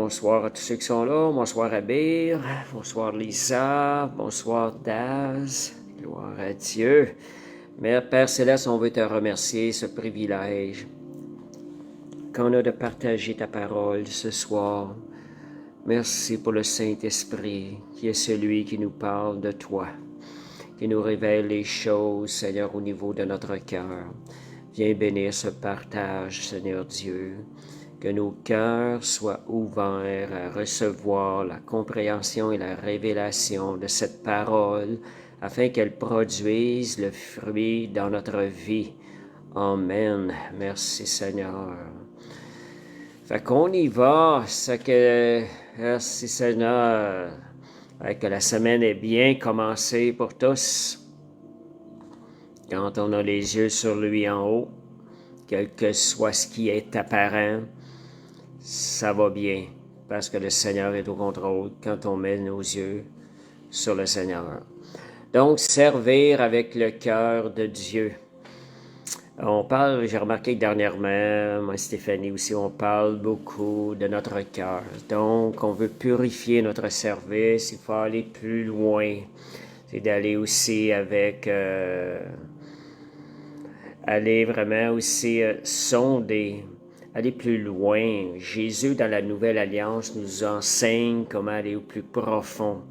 bonsoir à tous ceux qui sont là. Bonsoir Abir. Bonsoir Lisa. Bonsoir Daz. Gloire à Dieu. Mère Père Céleste, on veut te remercier ce privilège qu'on a de partager ta parole ce soir. Merci pour le Saint-Esprit qui est celui qui nous parle de toi, qui nous révèle les choses, Seigneur, au niveau de notre cœur. Viens bénir ce partage, Seigneur Dieu. Que nos cœurs soient ouverts à recevoir la compréhension et la révélation de cette parole afin qu'elle produise le fruit dans notre vie. Amen. Merci Seigneur. Fait qu'on y va. Merci Seigneur. Que la semaine est bien commencée pour tous. Quand on a les yeux sur lui en haut, quel que soit ce qui est apparent, ça va bien, parce que le Seigneur est au contrôle quand on met nos yeux sur le Seigneur. Donc, servir avec le cœur de Dieu. On parle, j'ai remarqué que dernièrement, moi Stéphanie aussi, on parle beaucoup de notre cœur. Donc, on veut purifier notre service, il faut aller plus loin. C'est d'aller aussi avec... aller vraiment aussi sonder, aller plus loin. Jésus, dans la Nouvelle Alliance, nous enseigne comment aller au plus profond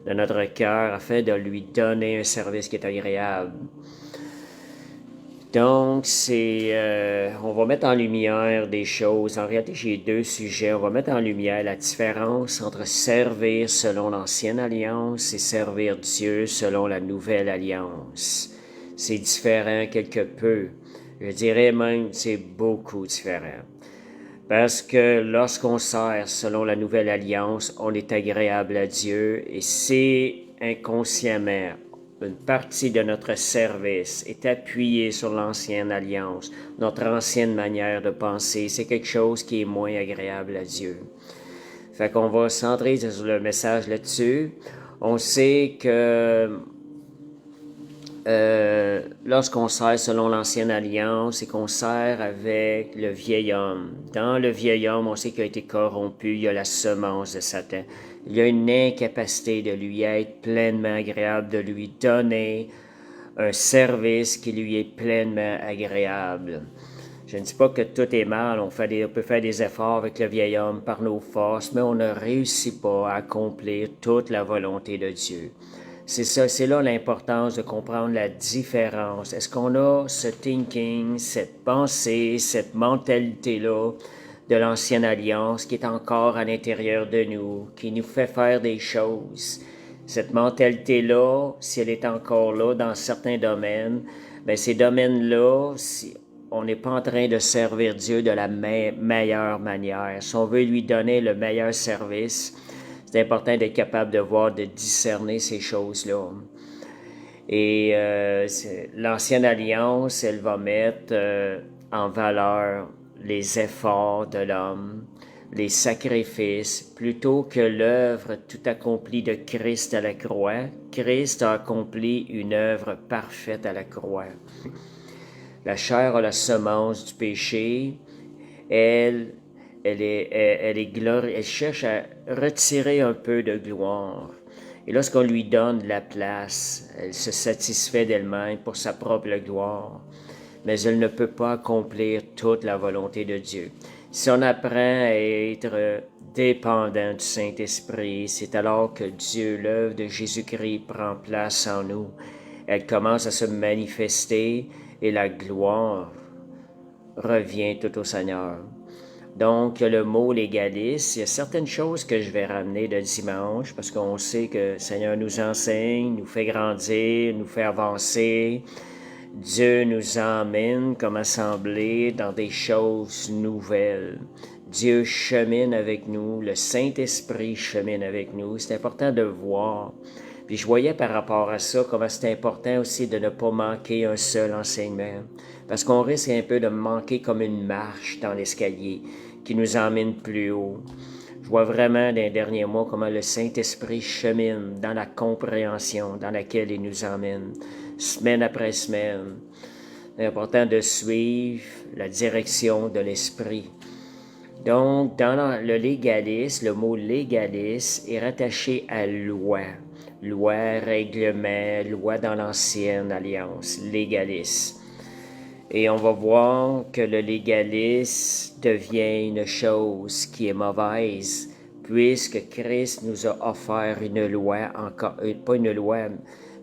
de notre cœur afin de lui donner un service qui est agréable. Donc, on va mettre en lumière des choses. En réalité, j'ai deux sujets. On va mettre en lumière la différence entre servir selon l'Ancienne Alliance et servir Dieu selon la Nouvelle Alliance. C'est différent quelque peu. Je dirais même c'est beaucoup différent. Parce que lorsqu'on sert selon la Nouvelle Alliance, on est agréable à Dieu et c'est inconsciemment une partie de notre service est appuyée sur l'Ancienne Alliance, notre ancienne manière de penser. C'est quelque chose qui est moins agréable à Dieu. Fait qu'on va centrer sur le message là-dessus. On sait que lorsqu'on sert selon l'Ancienne Alliance et qu'on sert avec le vieil homme. Dans le vieil homme, on sait qu'il a été corrompu, il y a la semence de Satan. Il y a une incapacité de lui être pleinement agréable, de lui donner un service qui lui est pleinement agréable. Je ne dis pas que tout est mal, on peut faire des efforts avec le vieil homme par nos forces, mais on ne réussit pas à accomplir toute la volonté de Dieu. C'est ça, c'est là l'importance de comprendre la différence. Est-ce qu'on a ce thinking, cette pensée, cette mentalité-là de l'Ancienne Alliance qui est encore à l'intérieur de nous, qui nous fait faire des choses? Cette mentalité-là, si elle est encore là dans certains domaines, bien ces domaines-là, si on n'est pas en train de servir Dieu de la meilleure manière. Si on veut lui donner le meilleur service, c'est important d'être capable de voir, de discerner ces choses-là. Et l'Ancienne Alliance, elle va mettre en valeur les efforts de l'homme, les sacrifices, plutôt que l'œuvre tout accomplie de Christ à la croix. Christ a accompli une œuvre parfaite à la croix. La chair a la semence du péché. Elle cherche à retirer un peu de gloire. Et lorsqu'on lui donne de la place, elle se satisfait d'elle-même pour sa propre gloire. Mais elle ne peut pas accomplir toute la volonté de Dieu. Si on apprend à être dépendant du Saint-Esprit, c'est alors que Dieu, l'œuvre de Jésus-Christ, prend place en nous. Elle commence à se manifester et la gloire revient tout au Seigneur. Donc, le mot légaliste, il y a certaines choses que je vais ramener de dimanche parce qu'on sait que le Seigneur nous enseigne, nous fait grandir, nous fait avancer. Dieu nous emmène comme assemblée dans des choses nouvelles. Dieu chemine avec nous, le Saint-Esprit chemine avec nous. C'est important de voir. Puis je voyais par rapport à ça comment c'est important aussi de ne pas manquer un seul enseignement. Parce qu'on risque un peu de manquer comme une marche dans l'escalier qui nous emmène plus haut. Je vois vraiment dans les derniers mois comment le Saint-Esprit chemine dans la compréhension dans laquelle il nous emmène, semaine après semaine. C'est important de suivre la direction de l'Esprit. Donc, dans le légalisme, le mot légalisme est rattaché à loi. Loi, règlement, loi dans l'ancienne alliance, légalisme. Et on va voir que le légalisme devient une chose qui est mauvaise, puisque Christ nous a offert une loi, encore, pas une loi,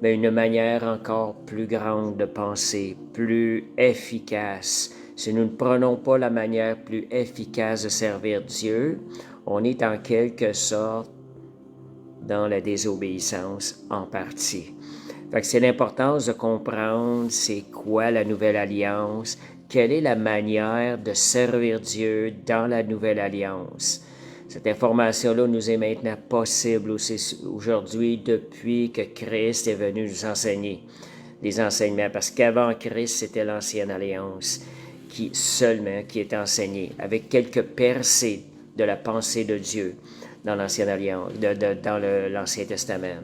mais une manière encore plus grande de penser, plus efficace. Si nous ne prenons pas la manière plus efficace de servir Dieu, on est en quelque sorte dans la désobéissance en partie. Fait que c'est l'importance de comprendre c'est quoi la nouvelle alliance, quelle est la manière de servir Dieu dans la nouvelle alliance. Cette information-là nous est maintenant possible aussi aujourd'hui depuis que Christ est venu nous enseigner des enseignements, parce qu'avant Christ, c'était l'ancienne alliance qui est enseignée, avec quelques percées de la pensée de Dieu dans l'ancienne alliance, dans l'Ancien Testament.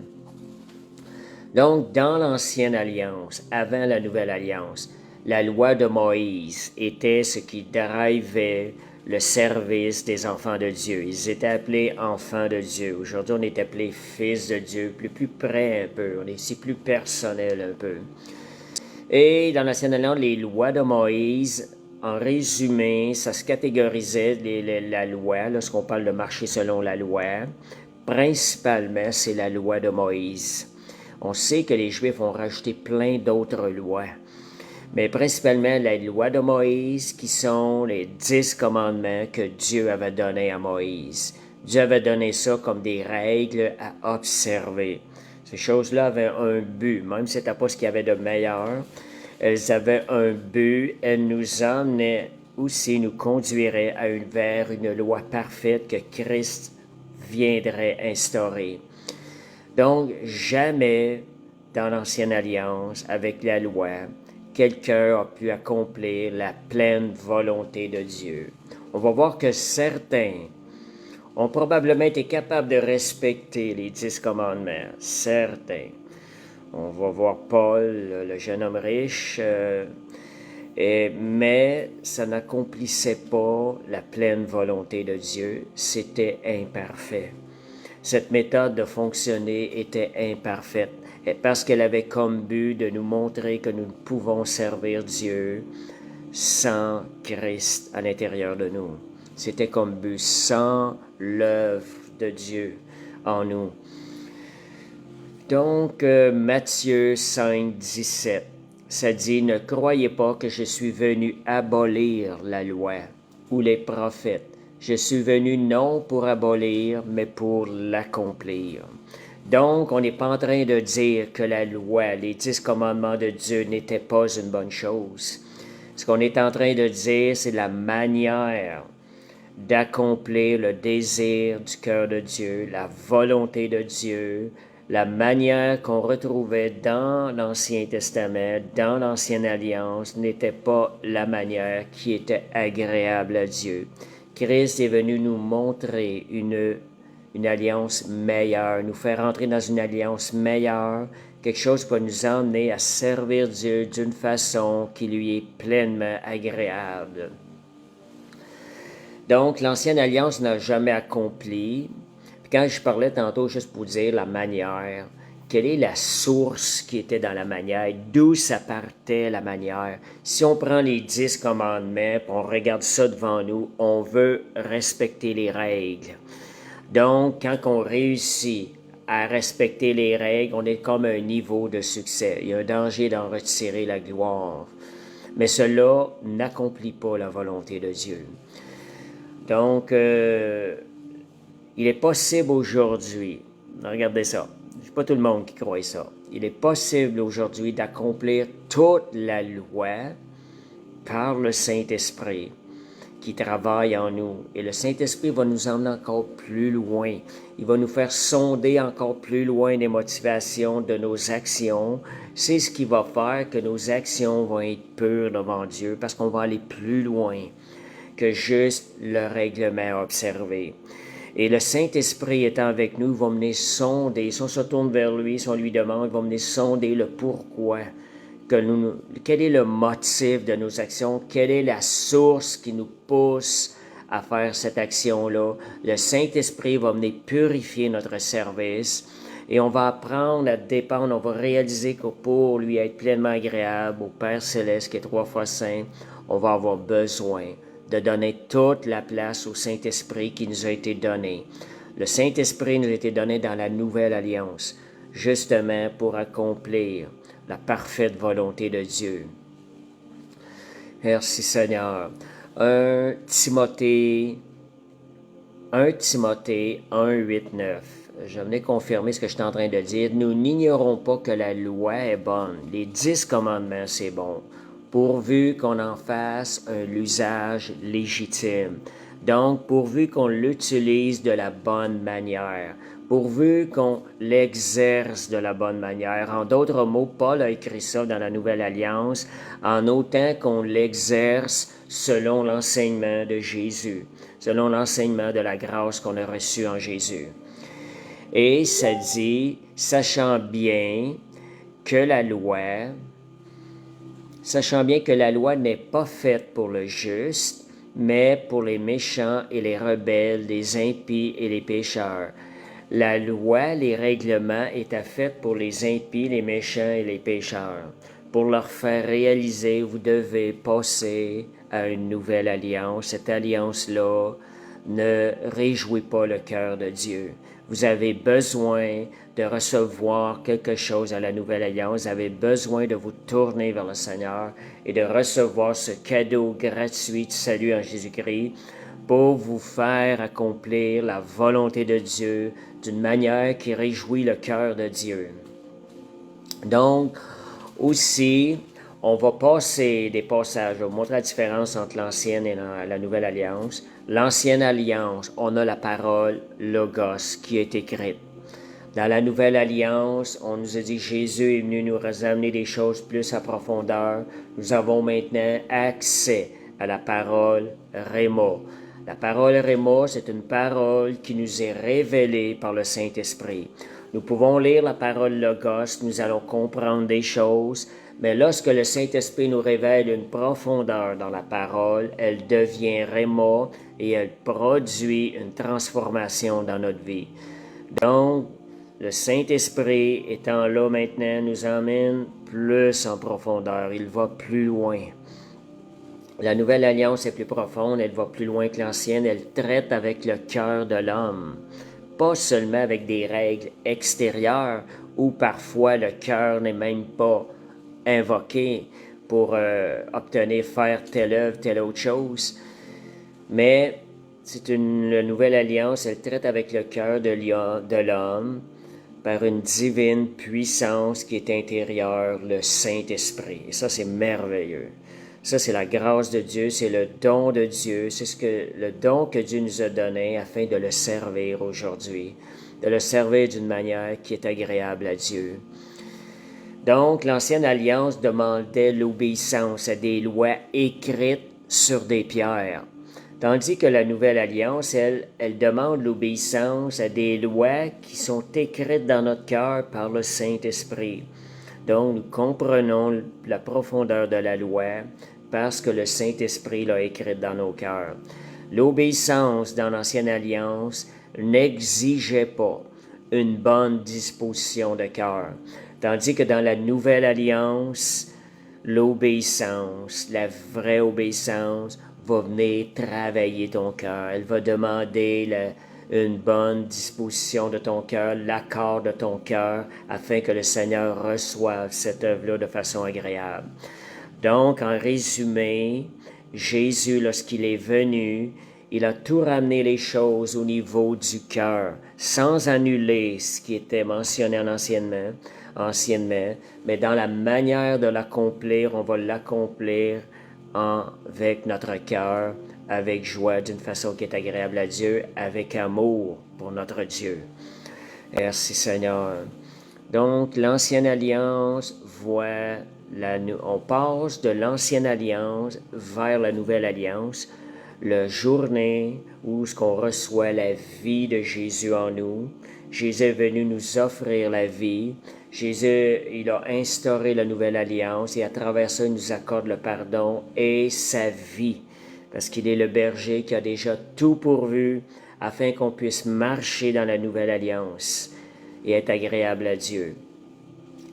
Donc, dans l'ancienne alliance, avant la nouvelle alliance, la loi de Moïse était ce qui drivait le service des enfants de Dieu. Ils étaient appelés enfants de Dieu. Aujourd'hui, on est appelés fils de Dieu, plus près un peu, on est ici plus personnel un peu. Et dans l'ancienne alliance, les lois de Moïse, en résumé, ça se catégorisait la loi, lorsqu'on parle de marcher selon la loi. Principalement, c'est la loi de Moïse. On sait que les Juifs ont rajouté plein d'autres lois, mais principalement la loi de Moïse, qui sont les 10 commandements que Dieu avait donnés à Moïse. Dieu avait donné ça comme des règles à observer. Ces choses-là avaient un but, même si ce n'était pas ce qu'il y avait de meilleur. Elles avaient un but, elles nous emmenaient aussi, nous conduiraient vers une loi parfaite que Christ viendrait instaurer. Donc, jamais dans l'Ancienne Alliance, avec la loi, quelqu'un a pu accomplir la pleine volonté de Dieu. On va voir que certains ont probablement été capables de respecter les 10 commandements. Certains. On va voir Paul, le jeune homme riche, mais ça n'accomplissait pas la pleine volonté de Dieu. C'était imparfait. Cette méthode de fonctionner était imparfaite parce qu'elle avait comme but de nous montrer que nous pouvons servir Dieu sans Christ à l'intérieur de nous. C'était comme but sans l'œuvre de Dieu en nous. Donc, Matthieu 5, 17, ça dit « Ne croyez pas que je suis venu abolir la loi ou les prophètes. Je suis venu non pour abolir, mais pour l'accomplir. » Donc, on n'est pas en train de dire que la loi, les 10 commandements de Dieu n'étaient pas une bonne chose. Ce qu'on est en train de dire, c'est la manière d'accomplir le désir du cœur de Dieu, la volonté de Dieu, la manière qu'on retrouvait dans l'Ancien Testament, dans l'Ancienne Alliance, n'était pas la manière qui était agréable à Dieu. Christ est venu nous montrer une alliance meilleure, nous faire entrer dans une alliance meilleure, quelque chose qui va nous emmener à servir Dieu d'une façon qui lui est pleinement agréable. Donc, l'Ancienne Alliance n'a jamais accompli. Puis quand je parlais tantôt, juste pour dire la manière, quelle est la source qui était dans la manière, d'où ça partait la manière. Si on prend les 10 commandements, puis on regarde ça devant nous, on veut respecter les règles. Donc, quand on réussit à respecter les règles, on est comme un niveau de succès. Il y a un danger d'en retirer la gloire. Mais cela n'accomplit pas la volonté de Dieu. Donc, il est possible aujourd'hui, regardez ça, c'est pas tout le monde qui croit ça, il est possible aujourd'hui d'accomplir toute la loi par le Saint-Esprit qui travaille en nous. Et le Saint-Esprit va nous emmener encore plus loin. Il va nous faire sonder encore plus loin les motivations de nos actions. C'est ce qui va faire que nos actions vont être pures devant Dieu parce qu'on va aller plus loin que juste le règlement observé. Et le Saint-Esprit étant avec nous, il va mener sonder. Si on se tourne vers lui, si on lui demande, il va mener sonder le pourquoi. Quel est le motif de nos actions? Quelle est la source qui nous pousse à faire cette action-là. Le Saint-Esprit va venir purifier notre service et on va apprendre à dépendre, on va réaliser que pour lui être pleinement agréable au Père Céleste qui est 3 fois saint, on va avoir besoin de donner toute la place au Saint-Esprit qui nous a été donné. Le Saint-Esprit nous a été donné dans la Nouvelle Alliance, justement pour accomplir la parfaite volonté de Dieu. Merci Seigneur. 1 Timothée 1 8, 9. Je venais confirmer ce que je suis en train de dire. Nous n'ignorons pas que la loi est bonne. Les 10 commandements, c'est bon, pourvu qu'on en fasse un usage légitime. Donc, pourvu qu'on l'utilise de la bonne manière, pourvu qu'on l'exerce de la bonne manière. En d'autres mots, Paul a écrit ça dans la Nouvelle Alliance, en autant qu'on l'exerce selon l'enseignement de Jésus, selon l'enseignement de la grâce qu'on a reçue en Jésus. Et ça dit, sachant bien que la loi n'est pas faite pour le juste, mais pour les méchants et les rebelles, les impies et les pécheurs. La loi, les règlements étaient faits pour les impies, les méchants et les pécheurs, pour leur faire réaliser, vous devez passer à une nouvelle alliance. Cette alliance-là ne réjouit pas le cœur de Dieu. Vous avez besoin de recevoir quelque chose à la Nouvelle Alliance. Vous avez besoin de vous tourner vers le Seigneur et de recevoir ce cadeau gratuit de salut en Jésus-Christ pour vous faire accomplir la volonté de Dieu d'une manière qui réjouit le cœur de Dieu. Donc, aussi, on va passer des passages, je vais vous montrer la différence entre l'ancienne et la nouvelle alliance. L'ancienne alliance, on a la parole Logos qui est écrite. Dans la nouvelle alliance, on nous a dit que Jésus est venu nous amener des choses plus à profondeur. Nous avons maintenant accès à la parole Rhéma. La parole Rhéma, c'est une parole qui nous est révélée par le Saint-Esprit. Nous pouvons lire la parole Logos, nous allons comprendre des choses, mais lorsque le Saint-Esprit nous révèle une profondeur dans la parole, elle devient Rhéma et elle produit une transformation dans notre vie. Donc, le Saint-Esprit étant là maintenant nous emmène plus en profondeur, il va plus loin. La nouvelle alliance est plus profonde, elle va plus loin que l'ancienne, elle traite avec le cœur de l'homme. Pas seulement avec des règles extérieures où parfois le cœur n'est même pas invoqué pour obtenir faire telle œuvre, telle autre chose. Mais c'est la nouvelle alliance, elle traite avec le cœur de l'homme par une divine puissance qui est intérieure, le Saint-Esprit. Et ça, c'est merveilleux. Ça, c'est la grâce de Dieu, c'est le don de Dieu, c'est le don que Dieu nous a donné afin de le servir aujourd'hui, de le servir d'une manière qui est agréable à Dieu. Donc, l'ancienne alliance demandait l'obéissance à des lois écrites sur des pierres, tandis que la nouvelle alliance, elle demande l'obéissance à des lois qui sont écrites dans notre cœur par le Saint-Esprit. Donc, nous comprenons la profondeur de la loi parce que le Saint-Esprit l'a écrite dans nos cœurs. L'obéissance dans l'Ancienne Alliance n'exigeait pas une bonne disposition de cœur, tandis que dans la Nouvelle Alliance, l'obéissance, la vraie obéissance, va venir travailler ton cœur. Elle va demander une bonne disposition de ton cœur, l'accord de ton cœur, afin que le Seigneur reçoive cette œuvre-là de façon agréable. Donc, en résumé, Jésus, lorsqu'il est venu, il a tout ramené les choses au niveau du cœur, sans annuler ce qui était mentionné anciennement, mais dans la manière de l'accomplir, on va l'accomplir avec notre cœur, avec joie, d'une façon qui est agréable à Dieu, avec amour pour notre Dieu. Merci Seigneur. Donc, l'Ancienne Alliance on passe de l'Ancienne Alliance vers la Nouvelle Alliance, la journée où on reçoit la vie de Jésus en nous. Jésus est venu nous offrir la vie. Jésus, il a instauré la Nouvelle Alliance et à travers ça, il nous accorde le pardon et sa vie. parce qu'il est le berger qui a déjà tout pourvu afin qu'on puisse marcher dans la nouvelle alliance et être agréable à Dieu.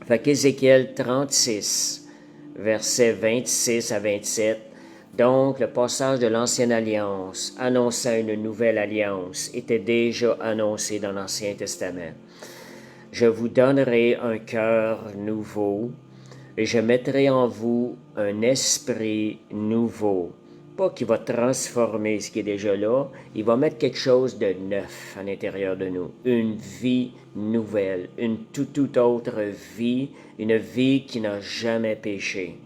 Fait qu'Ézéchiel 36, versets 26 à 27, donc le passage de l'ancienne alliance annonçant une nouvelle alliance était déjà annoncé dans l'Ancien Testament. Je vous donnerai un cœur nouveau et je mettrai en vous un esprit nouveau. Pas qu'il va transformer ce qui est déjà là, il va mettre quelque chose de neuf à l'intérieur de nous. Une vie nouvelle, une toute autre vie, une vie qui n'a jamais péché.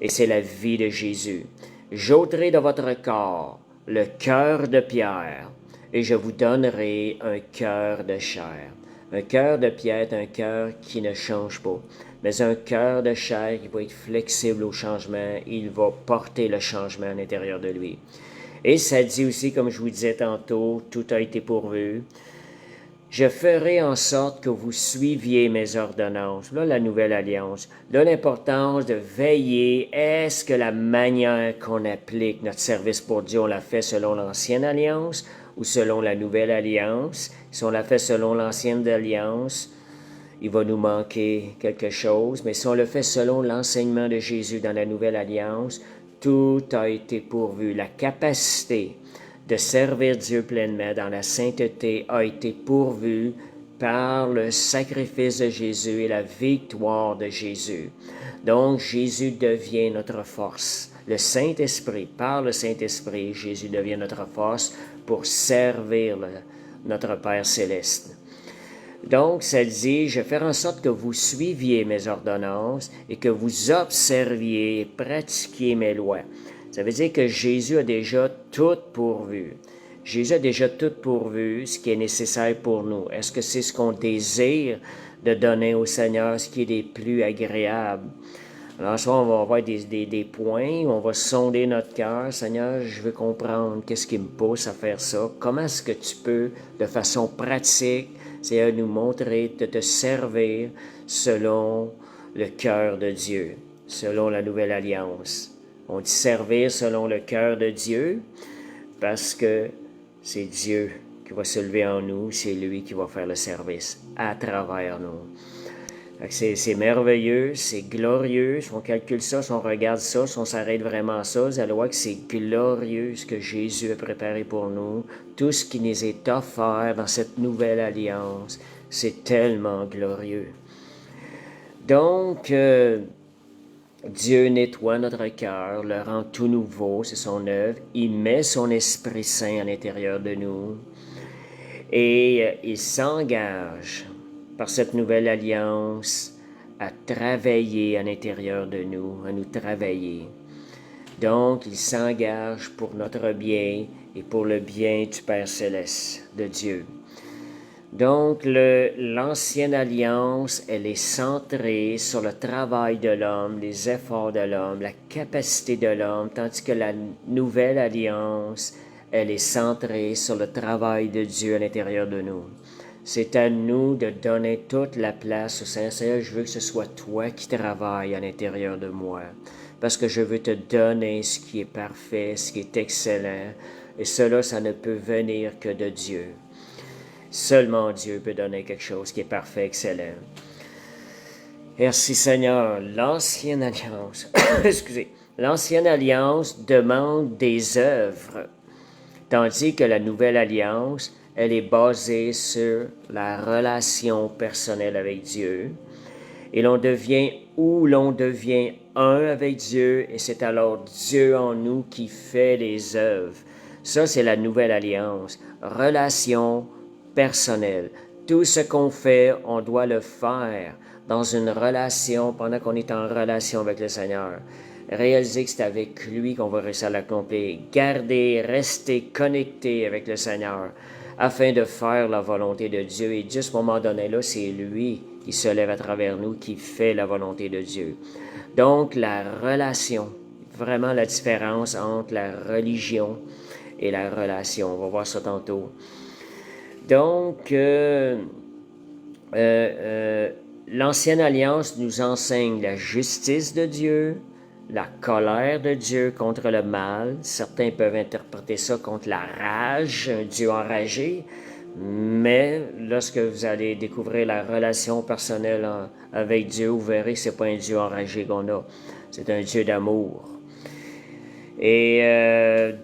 Et c'est la vie de Jésus. J'ôterai de votre corps le cœur de pierre et je vous donnerai un cœur de chair. Un cœur de pierre est un cœur qui ne change pas, mais un cœur de chair qui va être flexible au changement, il va porter le changement à l'intérieur de lui. Et ça dit aussi, comme je vous disais tantôt, tout a été pourvu. Je ferai en sorte que vous suiviez mes ordonnances. Là, la nouvelle alliance. Là, l'importance de veiller. Est-ce que la manière qu'on applique notre service pour Dieu, on l'a fait selon l'ancienne alliance ou selon la nouvelle alliance? Si on l'a fait selon l'ancienne alliance, il va nous manquer quelque chose. Mais si on le fait selon l'enseignement de Jésus dans la nouvelle alliance, tout a été pourvu. La capacité de servir Dieu pleinement dans la sainteté a été pourvue par le sacrifice de Jésus et la victoire de Jésus. Donc, Jésus devient notre force. Le Saint-Esprit, par le Saint-Esprit, Jésus devient notre force pour servir notre Père céleste. Donc, ça dit, je vais faire en sorte que vous suiviez mes ordonnances et que vous observiez et pratiquiez mes lois. Ça veut dire que Jésus a déjà tout pourvu. Jésus a déjà tout pourvu, ce qui est nécessaire pour nous. Est-ce que c'est ce qu'on désire de donner au Seigneur, ce qui est les plus agréable? Alors, soit on va avoir des points, on va sonder notre cœur. Seigneur, je veux comprendre qu'est-ce qui me pousse à faire ça. Comment est-ce que tu peux, de façon pratique, Seigneur, nous montrer de te servir selon le cœur de Dieu, selon la nouvelle alliance. On dit servir selon le cœur de Dieu parce que c'est Dieu qui va se lever en nous, c'est lui qui va faire le service à travers nous. C'est merveilleux, c'est glorieux. Si on calcule ça, si on regarde ça, si on s'arrête vraiment à ça, vous allez voir que c'est glorieux ce que Jésus a préparé pour nous. Tout ce qui nous est offert dans cette nouvelle alliance, c'est tellement glorieux. Donc, Dieu nettoie notre cœur, le rend tout nouveau, c'est son œuvre. Il met son Esprit Saint à l'intérieur de nous et il s'engage par cette nouvelle alliance à travailler à l'intérieur de nous, à nous travailler. Donc, il s'engage pour notre bien et pour le bien du Père céleste, de Dieu. Donc, l'ancienne alliance, elle est centrée sur le travail de l'homme, les efforts de l'homme, la capacité de l'homme, tandis que la nouvelle alliance, elle est centrée sur le travail de Dieu à l'intérieur de nous. C'est à nous de donner toute la place au Seigneur. Seigneur, je veux que ce soit toi qui travailles à l'intérieur de moi, parce que je veux te donner ce qui est parfait, ce qui est excellent, et cela, ça ne peut venir que de Dieu. Seulement Dieu peut donner quelque chose qui est parfait, excellent. Merci Seigneur. L'ancienne alliance, l'ancienne alliance demande des œuvres, tandis que la nouvelle alliance, elle est basée sur la relation personnelle avec Dieu. Et l'on devient un avec Dieu, et c'est alors Dieu en nous qui fait les œuvres. Ça, c'est la nouvelle alliance. Relation personnelle. Tout ce qu'on fait, on doit le faire dans une relation, pendant qu'on est en relation avec le Seigneur. Réaliser que c'est avec lui qu'on va réussir à l'accomplir. Garder, rester connecté avec le Seigneur afin de faire la volonté de Dieu. Et juste à ce moment donné-là, c'est lui qui se lève à travers nous, qui fait la volonté de Dieu. Donc, la relation, vraiment la différence entre la religion et la relation. On va voir ça tantôt. Donc, l'ancienne alliance nous enseigne la justice de Dieu, la colère de Dieu contre le mal. Certains peuvent interpréter ça contre la rage, un Dieu enragé. Mais lorsque vous allez découvrir la relation personnelle avec Dieu, vous verrez que ce n'est pas un Dieu enragé qu'on a. C'est un Dieu d'amour. Et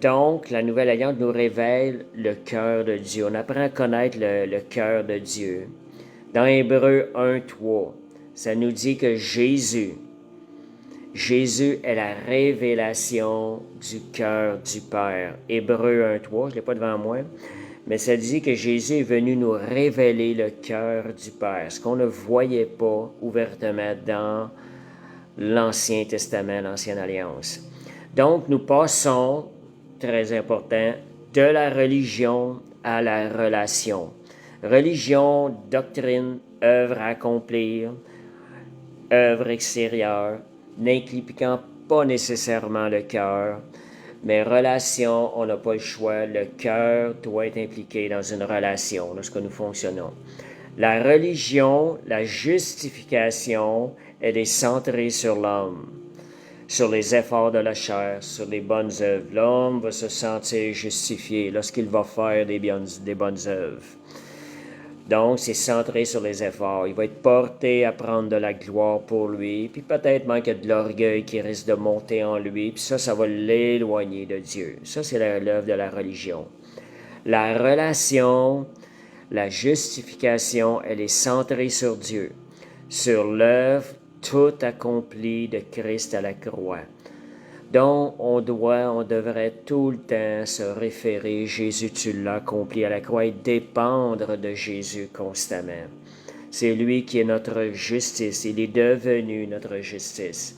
donc, la Nouvelle Alliance nous révèle le cœur de Dieu. On apprend à connaître le cœur de Dieu. Dans Hébreux 1:3, ça nous dit que Jésus est la révélation du cœur du Père. Hébreux 1:3, je ne l'ai pas devant moi, mais ça dit que Jésus est venu nous révéler le cœur du Père, ce qu'on ne voyait pas ouvertement dans l'Ancien Testament, l'Ancienne Alliance. Donc, nous passons, très important, de la religion à la relation. Religion, doctrine, œuvre à accomplir, œuvre extérieure, n'impliquant pas nécessairement le cœur, mais relation, on n'a pas le choix. Le cœur doit être impliqué dans une relation lorsque nous fonctionnons. La religion, la justification, elle est centrée sur l'homme, sur les efforts de la chair, sur les bonnes œuvres. L'homme va se sentir justifié lorsqu'il va faire des bonnes œuvres. Donc, c'est centré sur les efforts. Il va être porté à prendre de la gloire pour lui, puis peut-être même qu'il y a de l'orgueil qui risque de monter en lui, puis ça va l'éloigner de Dieu. Ça, c'est l'œuvre de la religion. La relation, la justification, elle est centrée sur Dieu, sur l'œuvre tout accomplie de Christ à la croix. Donc, on devrait tout le temps se référer, Jésus, tu l'as accompli à la croix, et dépendre de Jésus constamment. C'est lui qui est notre justice, il est devenu notre justice.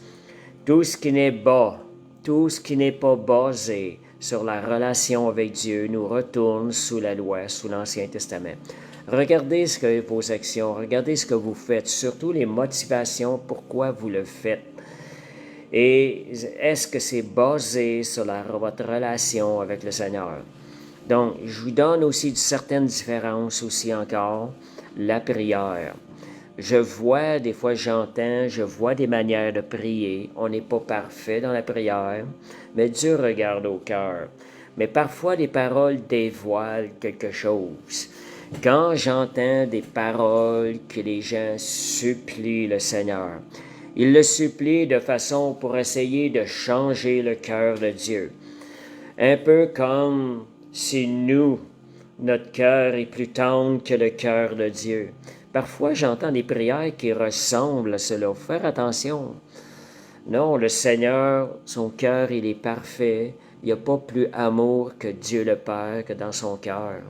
Tout ce qui n'est bas, tout ce qui n'est pas basé sur la relation avec Dieu nous retourne sous la loi, sous l'Ancien Testament. Regardez ce que vos actions, regardez ce que vous faites, surtout les motivations, pourquoi vous le faites. Et est-ce que c'est basé sur votre relation avec le Seigneur? Donc, je vous donne aussi certaines différences aussi encore. La prière. Des fois j'entends, je vois des manières de prier. On n'est pas parfait dans la prière, mais Dieu regarde au cœur. Mais parfois, les paroles dévoilent quelque chose. Quand j'entends des paroles que les gens supplient le Seigneur, ils le supplient de façon pour essayer de changer le cœur de Dieu. Un peu comme si notre cœur est plus tendre que le cœur de Dieu. Parfois, j'entends des prières qui ressemblent à cela. Faut faire attention. Non, le Seigneur, son cœur, il est parfait. Il n'y a pas plus amour que Dieu le Père que dans son cœur.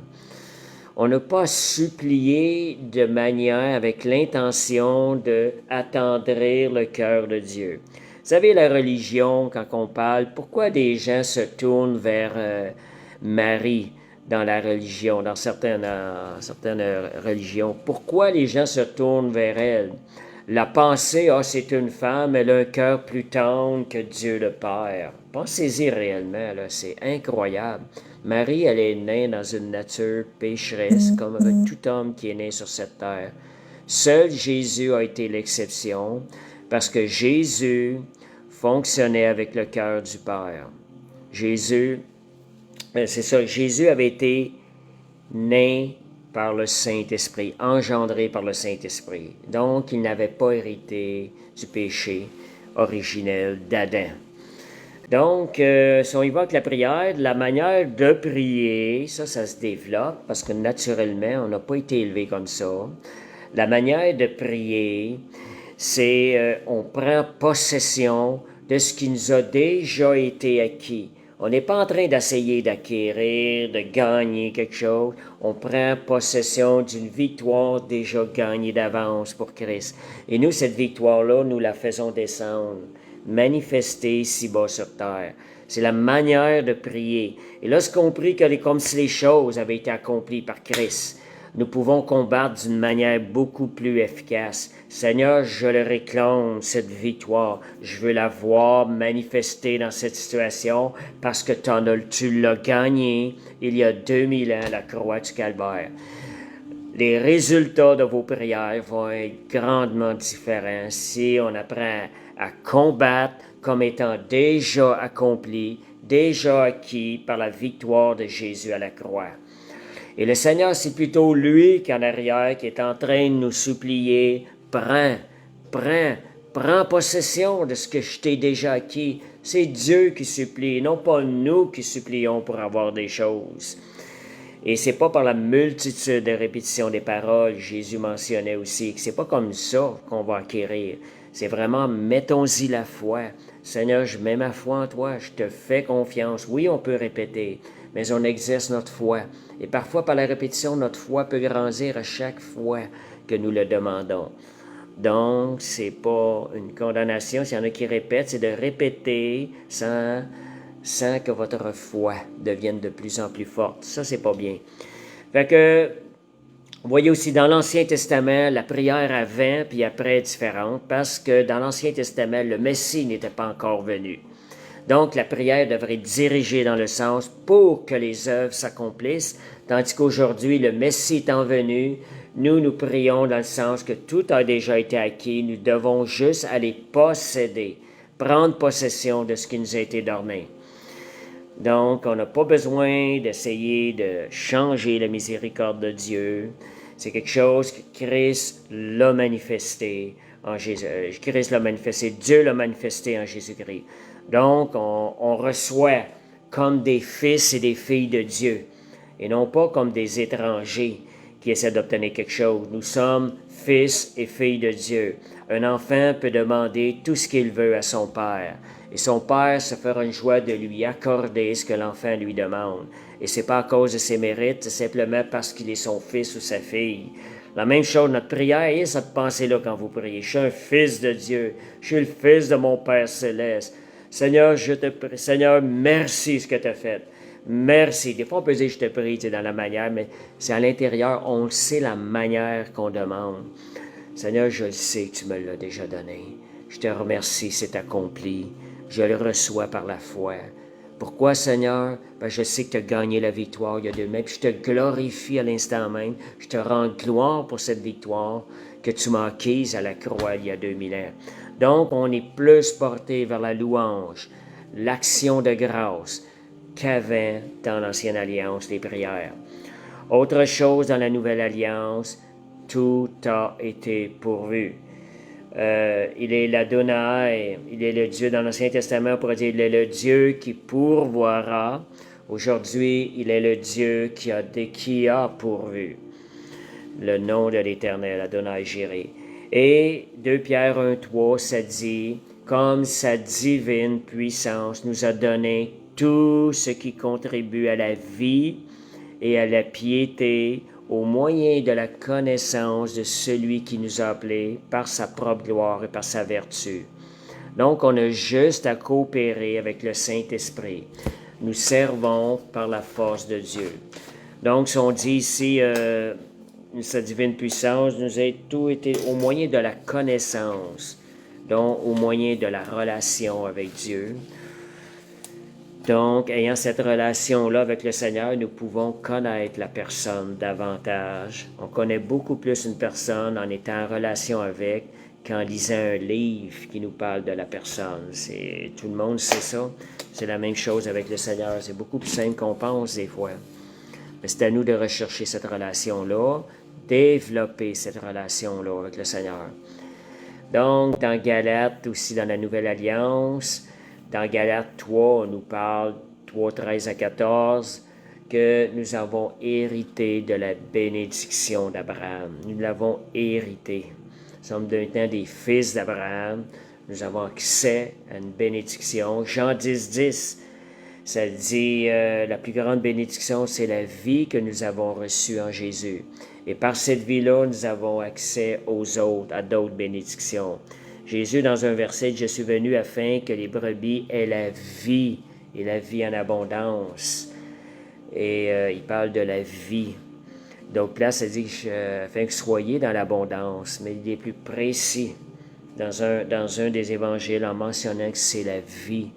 On n'a pas supplié de manière avec l'intention d'attendrir le cœur de Dieu. Vous savez, la religion, quand on parle, pourquoi des gens se tournent vers Marie dans la religion, dans certaines religions? Pourquoi les gens se tournent vers elle? La pensée, c'est une femme, elle a un cœur plus tendre que Dieu le Père. Pensez-y réellement, là, c'est incroyable. Marie, elle est née dans une nature pécheresse, comme avec tout homme qui est né sur cette terre. Seul Jésus a été l'exception, parce que Jésus fonctionnait avec le cœur du Père. Jésus avait été né par le Saint-Esprit, engendré par le Saint-Esprit. Donc, il n'avait pas hérité du péché originel d'Adam. Donc, si on y va avec la prière, la manière de prier, ça se développe parce que naturellement, on n'a pas été élevé comme ça. La manière de prier, c'est on prend possession de ce qui nous a déjà été acquis. On n'est pas en train d'essayer d'acquérir, de gagner quelque chose. On prend possession d'une victoire déjà gagnée d'avance pour Christ. Et nous, cette victoire-là, nous la faisons descendre, manifester ici-bas sur terre. C'est la manière de prier. Et lorsqu'on prie comme si les choses avaient été accomplies par Christ, nous pouvons combattre d'une manière beaucoup plus efficace. Seigneur, je le réclame, cette victoire. Je veux la voir manifester dans cette situation parce que tu l'as gagnée il y a 2000 ans, la croix du Calvaire. Les résultats de vos prières vont être grandement différents si on apprend à combattre comme étant déjà accompli, déjà acquis par la victoire de Jésus à la croix. Et le Seigneur, c'est plutôt lui qu'en arrière qui est en train de nous supplier, prends possession de ce que je t'ai déjà acquis. C'est Dieu qui supplie, non pas nous qui supplions pour avoir des choses. Et c'est pas par la multitude de répétitions des paroles, Jésus mentionnait aussi, que c'est pas comme ça qu'on va acquérir. C'est vraiment, mettons-y la foi. Seigneur, je mets ma foi en toi, je te fais confiance. Oui, on peut répéter, mais on exerce notre foi. Et parfois, par la répétition, notre foi peut grandir à chaque fois que nous le demandons. Donc, c'est pas une condamnation. S'il y en a qui répètent, c'est de répéter sans que votre foi devienne de plus en plus forte. Ça, c'est pas bien. Fait que, vous voyez aussi dans l'Ancien Testament, la prière avant puis après est différente parce que dans l'Ancien Testament, le Messie n'était pas encore venu. Donc, la prière devrait être dirigée dans le sens pour que les œuvres s'accomplissent, tandis qu'aujourd'hui, le Messie étant venu, nous prions dans le sens que tout a déjà été acquis, nous devons juste aller posséder, prendre possession de ce qui nous a été donné. Donc, on n'a pas besoin d'essayer de changer la miséricorde de Dieu. C'est quelque chose que Christ l'a manifesté en Jésus. Christ l'a manifesté, Dieu l'a manifesté en Jésus-Christ. Donc, on reçoit comme des fils et des filles de Dieu, et non pas comme des étrangers qui essaient d'obtenir quelque chose. Nous sommes fils et filles de Dieu. Un enfant peut demander tout ce qu'il veut à son père, et son père se fera une joie de lui accorder ce que l'enfant lui demande. Et c'est pas à cause de ses mérites, c'est simplement parce qu'il est son fils ou sa fille. La même chose, notre prière, ayez cette pensée-là quand vous priez. Je suis un fils de Dieu, je suis le fils de mon Père céleste. Seigneur, je te prie. Seigneur, merci ce que tu as fait. Merci. Des fois, on peut dire je te prie, dans la manière, mais c'est à l'intérieur, on sait la manière qu'on demande. Seigneur, je le sais que tu me l'as déjà donné. Je te remercie, c'est accompli. Je le reçois par la foi. Pourquoi, Seigneur? Ben, je sais que tu as gagné la victoire il y a 2 mois, puis je te glorifie à l'instant même. Je te rends gloire pour cette victoire que tu m'as acquise à la croix il y a 2000 ans. Donc, on est plus porté vers la louange, l'action de grâce qu'avant dans l'Ancienne Alliance, les prières. Autre chose dans la Nouvelle Alliance, tout a été pourvu. Il est l'Adonai, il est le Dieu dans l'Ancien Testament, on pourrait dire il est le Dieu qui pourvoira. Aujourd'hui, il est le Dieu qui a pourvu. Le nom de l'Éternel, Adonai Jireh. Et 2 Pierre 1,3, ça dit, comme sa divine puissance nous a donné tout ce qui contribue à la vie et à la piété au moyen de la connaissance de celui qui nous a appelés par sa propre gloire et par sa vertu. Donc, on a juste à coopérer avec le Saint-Esprit. Nous servons par la force de Dieu. Donc, si on dit ici, sa divine puissance nous a tout été au moyen de la connaissance, donc au moyen de la relation avec Dieu. Donc, ayant cette relation-là avec le Seigneur, nous pouvons connaître la personne davantage. On connaît beaucoup plus une personne en étant en relation avec qu'en lisant un livre qui nous parle de la personne. Tout le monde sait ça. C'est la même chose avec le Seigneur. C'est beaucoup plus simple qu'on pense des fois. Mais c'est à nous de rechercher cette relation-là, développer cette relation-là avec le Seigneur. Donc, dans Galates, aussi dans la Nouvelle Alliance, dans Galates 3, on nous parle, 3, 13 à 14, que nous avons hérité de la bénédiction d'Abraham. Nous l'avons hérité. Nous sommes maintenant des fils d'Abraham. Nous avons accès à une bénédiction. Jean 10, 10, ça dit, la plus grande bénédiction, c'est la vie que nous avons reçue en Jésus. Et par cette vie-là, nous avons accès aux autres, à d'autres bénédictions. Jésus, dans un verset, « Je suis venu afin que les brebis aient la vie, et la vie en abondance. » Et il parle de la vie. D'autres places, ça dit « afin que vous soyez dans l'abondance », mais il est plus précis dans un des évangiles en mentionnant que c'est la vie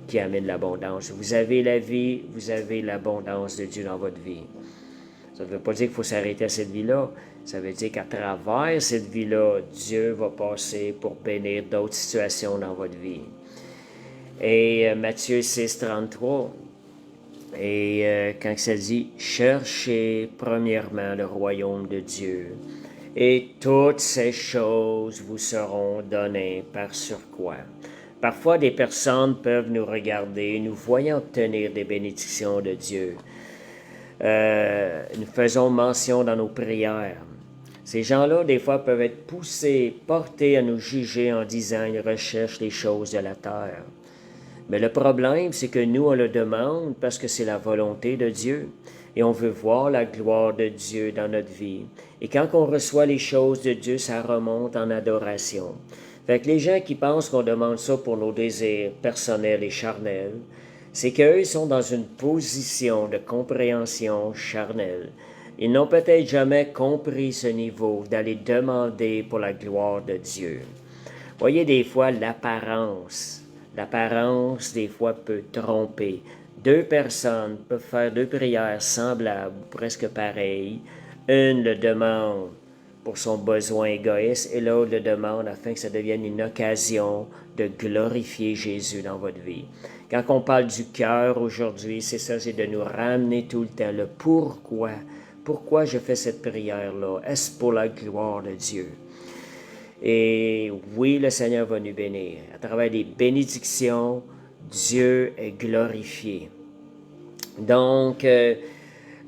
qui amène l'abondance. Vous avez la vie, vous avez l'abondance de Dieu dans votre vie. Ça ne veut pas dire qu'il faut s'arrêter à cette vie-là. Ça veut dire qu'à travers cette vie-là, Dieu va passer pour bénir d'autres situations dans votre vie. Et Matthieu 6, 33, et quand ça dit « Cherchez premièrement le royaume de Dieu, et toutes ces choses vous seront données par surcroît. » Parfois, des personnes peuvent nous regarder, nous voyant obtenir des bénédictions de Dieu. Nous faisons mention dans nos prières. Ces gens-là, des fois, peuvent être poussés, portés à nous juger en disant « Ils recherchent les choses de la terre. » Mais le problème, c'est que nous, on le demande parce que c'est la volonté de Dieu. Et on veut voir la gloire de Dieu dans notre vie. Et quand on reçoit les choses de Dieu, ça remonte en adoration. Fait que les gens qui pensent qu'on demande ça pour nos désirs personnels et charnels, c'est qu'eux sont dans une position de compréhension charnelle. Ils n'ont peut-être jamais compris ce niveau d'aller demander pour la gloire de Dieu. Voyez des fois l'apparence. L'apparence, des fois, peut tromper. Deux personnes peuvent faire deux prières semblables, presque pareilles. Une le demande pour son besoin égoïste et l'autre le demande afin que ça devienne une occasion de glorifier Jésus dans votre vie. Quand on parle du cœur aujourd'hui, c'est ça, c'est de nous ramener tout le temps le pourquoi. Pourquoi je fais cette prière-là? Est-ce pour la gloire de Dieu? Et oui, le Seigneur va nous bénir. À travers des bénédictions, Dieu est glorifié. Donc,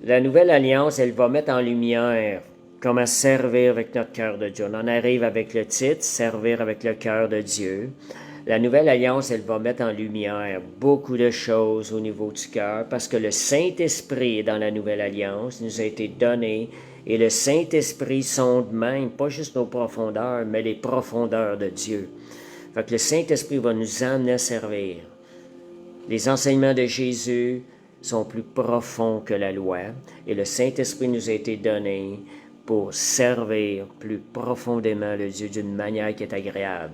la nouvelle alliance, elle va mettre en lumière comment servir avec notre cœur de Dieu. On en arrive avec le titre, servir avec le cœur de Dieu. La nouvelle alliance, elle va mettre en lumière beaucoup de choses au niveau du cœur parce que le Saint-Esprit dans la nouvelle alliance nous a été donné. Et le Saint-Esprit sonde même, pas juste nos profondeurs, mais les profondeurs de Dieu. Fait que le Saint-Esprit va nous amener à servir. Les enseignements de Jésus sont plus profonds que la loi. Et le Saint-Esprit nous a été donné pour servir plus profondément le Dieu d'une manière qui est agréable.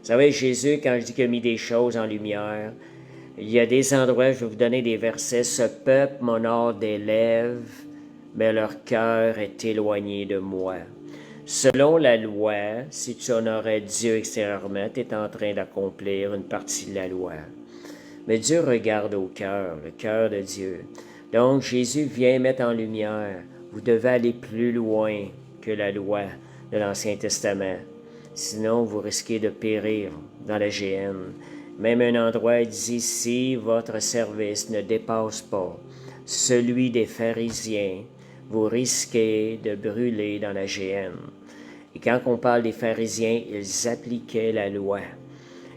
Vous savez, Jésus, quand je dis qu'il a mis des choses en lumière, il y a des endroits, je vais vous donner des versets. « Ce peuple m'honore des lèvres, mais leur cœur est éloigné de moi. » Selon la loi, si tu honorais Dieu extérieurement, tu es en train d'accomplir une partie de la loi. Mais Dieu regarde au cœur, le cœur de Dieu. Donc Jésus vient mettre en lumière, vous devez aller plus loin que la loi de l'Ancien Testament. Sinon, vous risquez de périr dans la géhenne. Même un endroit, il dit, si votre service ne dépasse pas celui des pharisiens, vous risquez de brûler dans la géhenne. Et quand on parle des pharisiens, ils appliquaient la loi.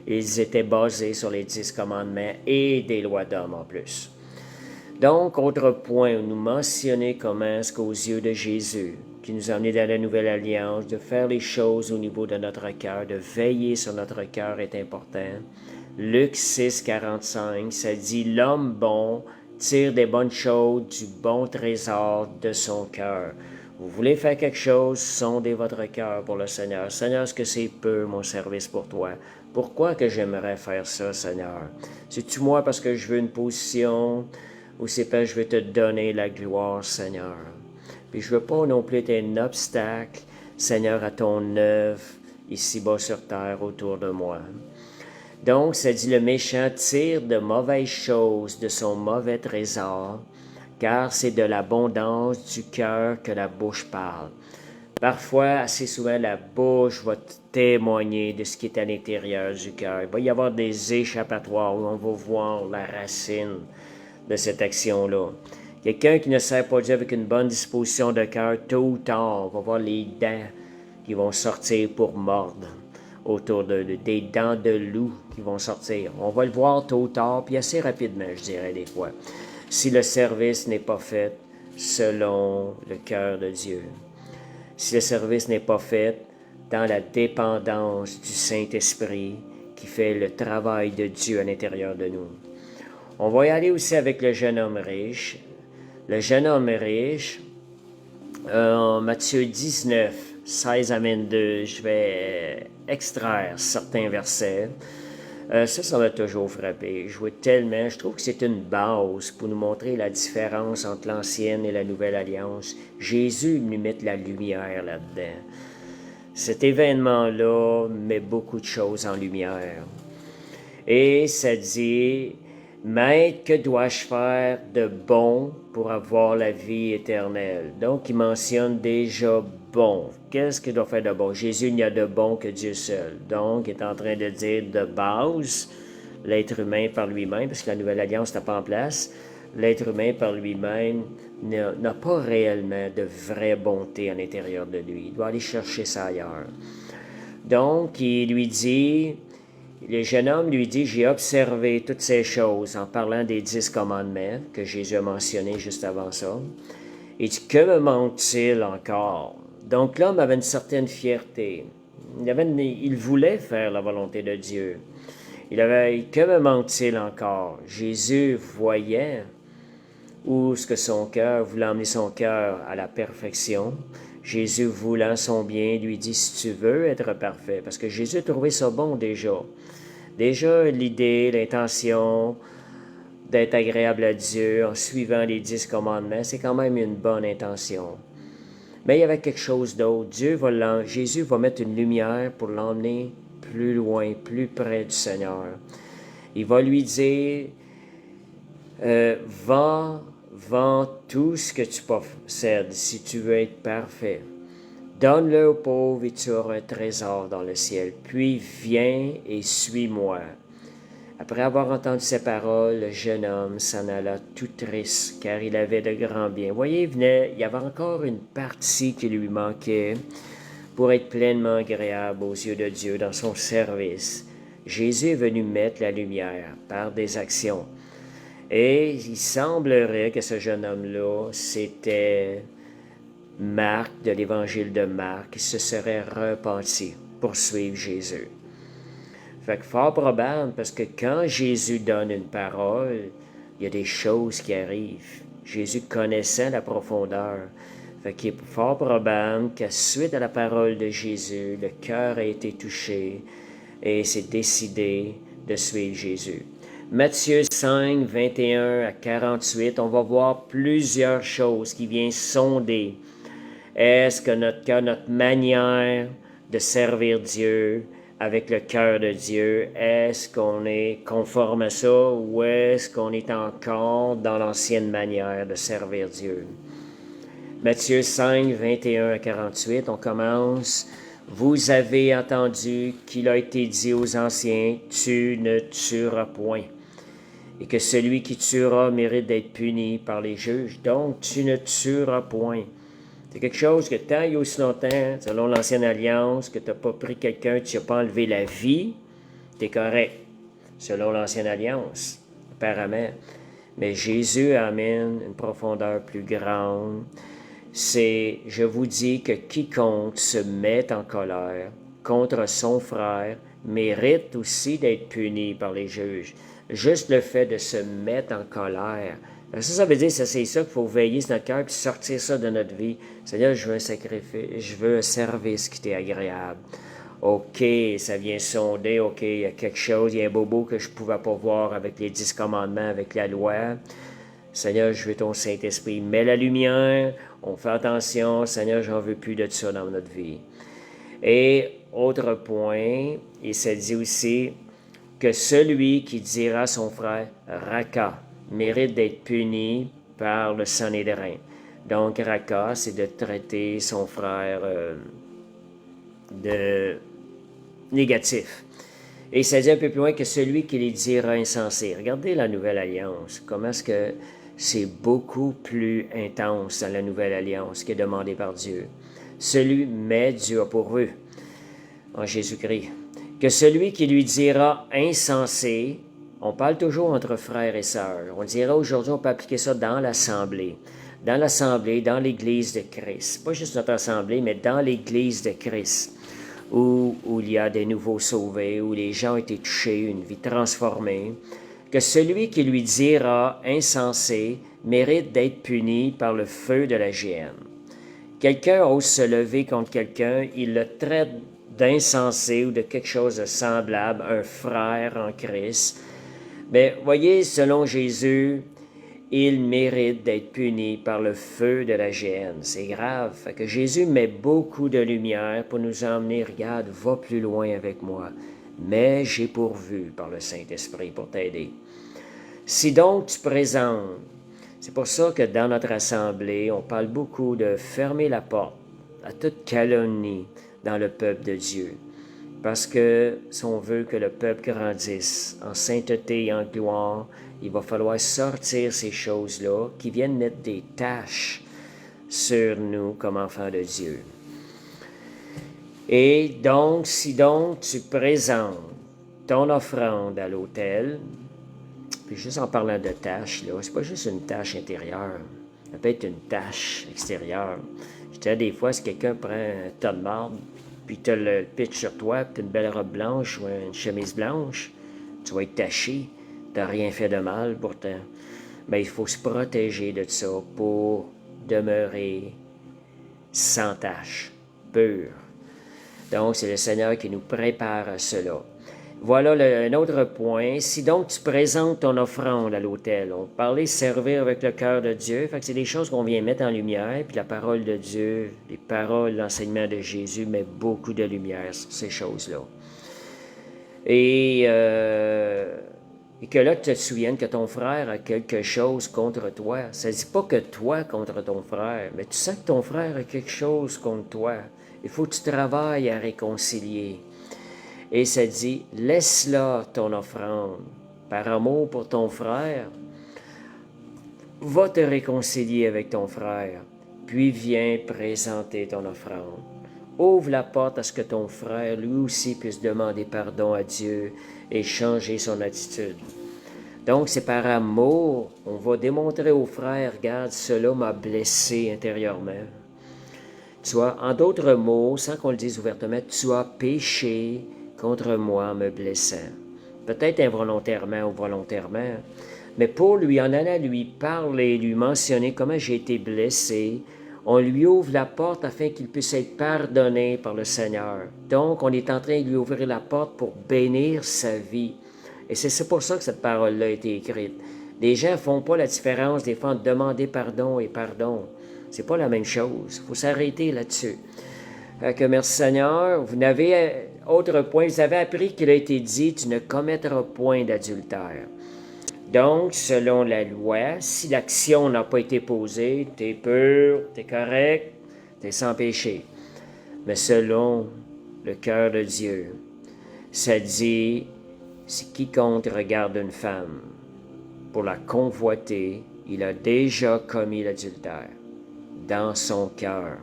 Ils étaient basés sur les 10 commandements et des lois d'hommes en plus. Donc, autre point où nous mentionnons comment est-ce qu'aux yeux de Jésus, qui nous a amenés dans la Nouvelle Alliance, de faire les choses au niveau de notre cœur, de veiller sur notre cœur est important. Luc 6, 45, ça dit « L'homme bon tire des bonnes choses du bon trésor de son cœur. » Vous voulez faire quelque chose, sondez votre cœur pour le Seigneur. Seigneur, est-ce que c'est peu mon service pour toi? Pourquoi que j'aimerais faire ça, Seigneur? C'est-tu moi parce que je veux une position ou c'est parce que je veux te donner la gloire, Seigneur? Puis je veux pas non plus être un obstacle, Seigneur, à ton œuvre ici-bas sur terre autour de moi. Donc, ça dit le méchant tire de mauvaises choses de son mauvais trésor, car c'est de l'abondance du cœur que la bouche parle. Parfois, assez souvent, la bouche va témoigner de ce qui est à l'intérieur du cœur. Il va y avoir des échappatoires où on va voir la racine de cette action-là. Quelqu'un qui ne sert pas Dieu avec une bonne disposition de cœur, tôt ou tard, on va voir les dents qui vont sortir pour mordre autour des dents de loup qui vont sortir. On va le voir tôt ou tard, puis assez rapidement, je dirais des fois, si le service n'est pas fait selon le cœur de Dieu. Si le service n'est pas fait dans la dépendance du Saint-Esprit qui fait le travail de Dieu à l'intérieur de nous. On va y aller aussi avec le jeune homme riche. Le jeune homme riche, en Matthieu 19, 16 à 22, je vais extraire certains versets. Ça m'a toujours frappé. Je vois tellement, je trouve que c'est une base pour nous montrer la différence entre l'ancienne et la nouvelle alliance. Jésus nous met la lumière là-dedans. Cet événement-là met beaucoup de choses en lumière. Et ça dit, Maître, que dois-je faire de bon pour avoir la vie éternelle? Donc, il mentionne déjà bon. Qu'est-ce qu'il doit faire de bon? Jésus, il n'y a de bon que Dieu seul. Donc, il est en train de dire de base, l'être humain par lui-même, parce que la nouvelle alliance n'est pas en place, l'être humain par lui-même n'a pas réellement de vraie bonté à l'intérieur de lui. Il doit aller chercher ça ailleurs. Donc, il lui dit, le jeune homme lui dit, j'ai observé toutes ces choses en parlant des 10 commandements que Jésus a mentionnés juste avant ça. Il dit, que me manque-t-il encore? Donc l'homme avait une certaine fierté. Il voulait faire la volonté de Dieu. Que me manque-t-il encore? Jésus voyait où ce que son cœur voulait emmener son cœur à la perfection. Jésus, voulant son bien, lui dit, si tu veux être parfait, parce que Jésus trouvait ça bon déjà. Déjà, l'idée, l'intention d'être agréable à Dieu en suivant les 10 commandements, c'est quand même une bonne intention. Mais il y avait quelque chose d'autre. Jésus va mettre une lumière pour l'emmener plus loin, plus près du Seigneur. Il va lui dire, vends tout ce que tu possèdes si tu veux être parfait. Donne-le aux pauvres et tu auras un trésor dans le ciel. Puis viens et suis-moi. Après avoir entendu ces paroles, le jeune homme s'en alla tout triste, car il avait de grands biens. Vous voyez, il y avait encore une partie qui lui manquait pour être pleinement agréable aux yeux de Dieu dans son service. Jésus est venu mettre la lumière par des actions. Et il semblerait que ce jeune homme-là, c'était Marc, de l'évangile de Marc, qui se serait repenti pour suivre Jésus. Fait que fort probable, parce que quand Jésus donne une parole, il y a des choses qui arrivent. Jésus connaissait la profondeur. Fait qu'il est fort probable qu'à suite à la parole de Jésus, le cœur a été touché et s'est décidé de suivre Jésus. Matthieu 5, 21 à 48, on va voir plusieurs choses qui viennent sonder. Est-ce que notre cœur, notre manière de servir Dieu avec le cœur de Dieu, est-ce qu'on est conforme à ça ou est-ce qu'on est encore dans l'ancienne manière de servir Dieu? Matthieu 5, 21 à 48, on commence. Vous avez entendu qu'il a été dit aux anciens, tu ne tueras point. Et que celui qui tuera mérite d'être puni par les juges. Donc, tu ne tueras point. C'est quelque chose que tant et aussi longtemps, selon l'ancienne alliance, que tu n'as pas pris quelqu'un, tu n'as pas enlevé la vie, tu es correct, selon l'ancienne alliance, apparemment. Mais Jésus amène une profondeur plus grande. C'est, je vous dis que quiconque se met en colère contre son frère mérite aussi d'être puni par les juges. Juste le fait de se mettre en colère. Ça veut dire que c'est ça qu'il faut veiller sur notre cœur et sortir ça de notre vie. Seigneur, je veux un sacrifice, je veux un service qui t'est agréable. OK, ça vient sonder, OK, il y a quelque chose, il y a un bobo que je ne pouvais pas voir avec les 10 commandements, avec la loi. Seigneur, je veux ton Saint-Esprit. Mets la lumière, on fait attention. Seigneur, j'en veux plus de ça dans notre vie. Et autre point, il se dit aussi que celui qui dira à son frère « Raka » mérite d'être puni par le Sanhédrin. Donc, Raka, c'est de traiter son frère de négatif. Et ça dit un peu plus loin que celui qui les dira insensé. Regardez la Nouvelle Alliance. Comment est-ce que c'est beaucoup plus intense dans la Nouvelle Alliance qui est demandé par Dieu. Mais Dieu a pourvu en Jésus-Christ. Que celui qui lui dira insensé, on parle toujours entre frères et sœurs. On dira aujourd'hui, on peut appliquer ça dans l'Assemblée. Dans l'Assemblée, dans l'Église de Christ. Pas juste notre Assemblée, mais dans l'Église de Christ. Où il y a des nouveaux sauvés, où les gens ont été touchés, une vie transformée. Que celui qui lui dira insensé mérite d'être puni par le feu de la géhenne. Quelqu'un ose se lever contre quelqu'un, il le traite d'insensé ou de quelque chose de semblable, un frère en Christ, mais voyez, selon Jésus, il mérite d'être puni par le feu de la géhenne. C'est grave. Fait que Jésus met beaucoup de lumière pour nous emmener, regarde, va plus loin avec moi. Mais j'ai pourvu par le Saint-Esprit pour t'aider. Si donc tu présentes, c'est pour ça que dans notre assemblée, on parle beaucoup de fermer la porte à toute calomnie dans le peuple de Dieu. Parce que si on veut que le peuple grandisse en sainteté et en gloire, il va falloir sortir ces choses-là qui viennent mettre des taches sur nous comme enfants de Dieu. Et donc, si donc tu présentes ton offrande à l'autel, puis juste en parlant de tâches, là, c'est pas juste une tâche intérieure, ça peut être une tâche extérieure. Je disais, des fois, si quelqu'un prend un tas de marde, puis tu le pitch sur toi, puis tu as une belle robe blanche ou une chemise blanche, tu vas être taché, tu n'as rien fait de mal pourtant. Mais il faut se protéger de ça pour demeurer sans tache, pur. Donc, c'est le Seigneur qui nous prépare à cela. Voilà un autre point. Si donc tu présentes ton offrande à l'autel, on parlait servir avec le cœur de Dieu, fait que c'est des choses qu'on vient mettre en lumière, puis la parole de Dieu, les paroles, l'enseignement de Jésus met beaucoup de lumière sur ces choses-là. Et que là, tu te souviennes que ton frère a quelque chose contre toi. Ça ne dit pas que toi contre ton frère, mais tu sens que ton frère a quelque chose contre toi. Il faut que tu travailles à réconcilier. Et ça dit, laisse là ton offrande. Par amour pour ton frère, va te réconcilier avec ton frère, puis viens présenter ton offrande. Ouvre la porte à ce que ton frère, lui aussi, puisse demander pardon à Dieu et changer son attitude. Donc, c'est par amour, on va démontrer au frère, regarde, cela m'a blessé intérieurement. Tu vois, en d'autres mots, sans qu'on le dise ouvertement, tu as péché contre moi en me blessant. Peut-être involontairement ou volontairement, mais pour lui, en allant lui parler, lui mentionner comment j'ai été blessé, on lui ouvre la porte afin qu'il puisse être pardonné par le Seigneur. Donc, on est en train de lui ouvrir la porte pour bénir sa vie. Et c'est pour ça que cette parole-là a été écrite. Les gens ne font pas la différence des fois entre demander pardon et pardon. C'est pas la même chose. Il faut s'arrêter là-dessus. Que merci Seigneur. Vous n'avez autre point. Vous avez appris qu'il a été dit, tu ne commettras point d'adultère. Donc, selon la loi, si l'action n'a pas été posée, tu es pur, tu es correct, tu es sans péché. Mais selon le cœur de Dieu, ça dit, si quiconque regarde une femme pour la convoiter, il a déjà commis l'adultère dans son cœur.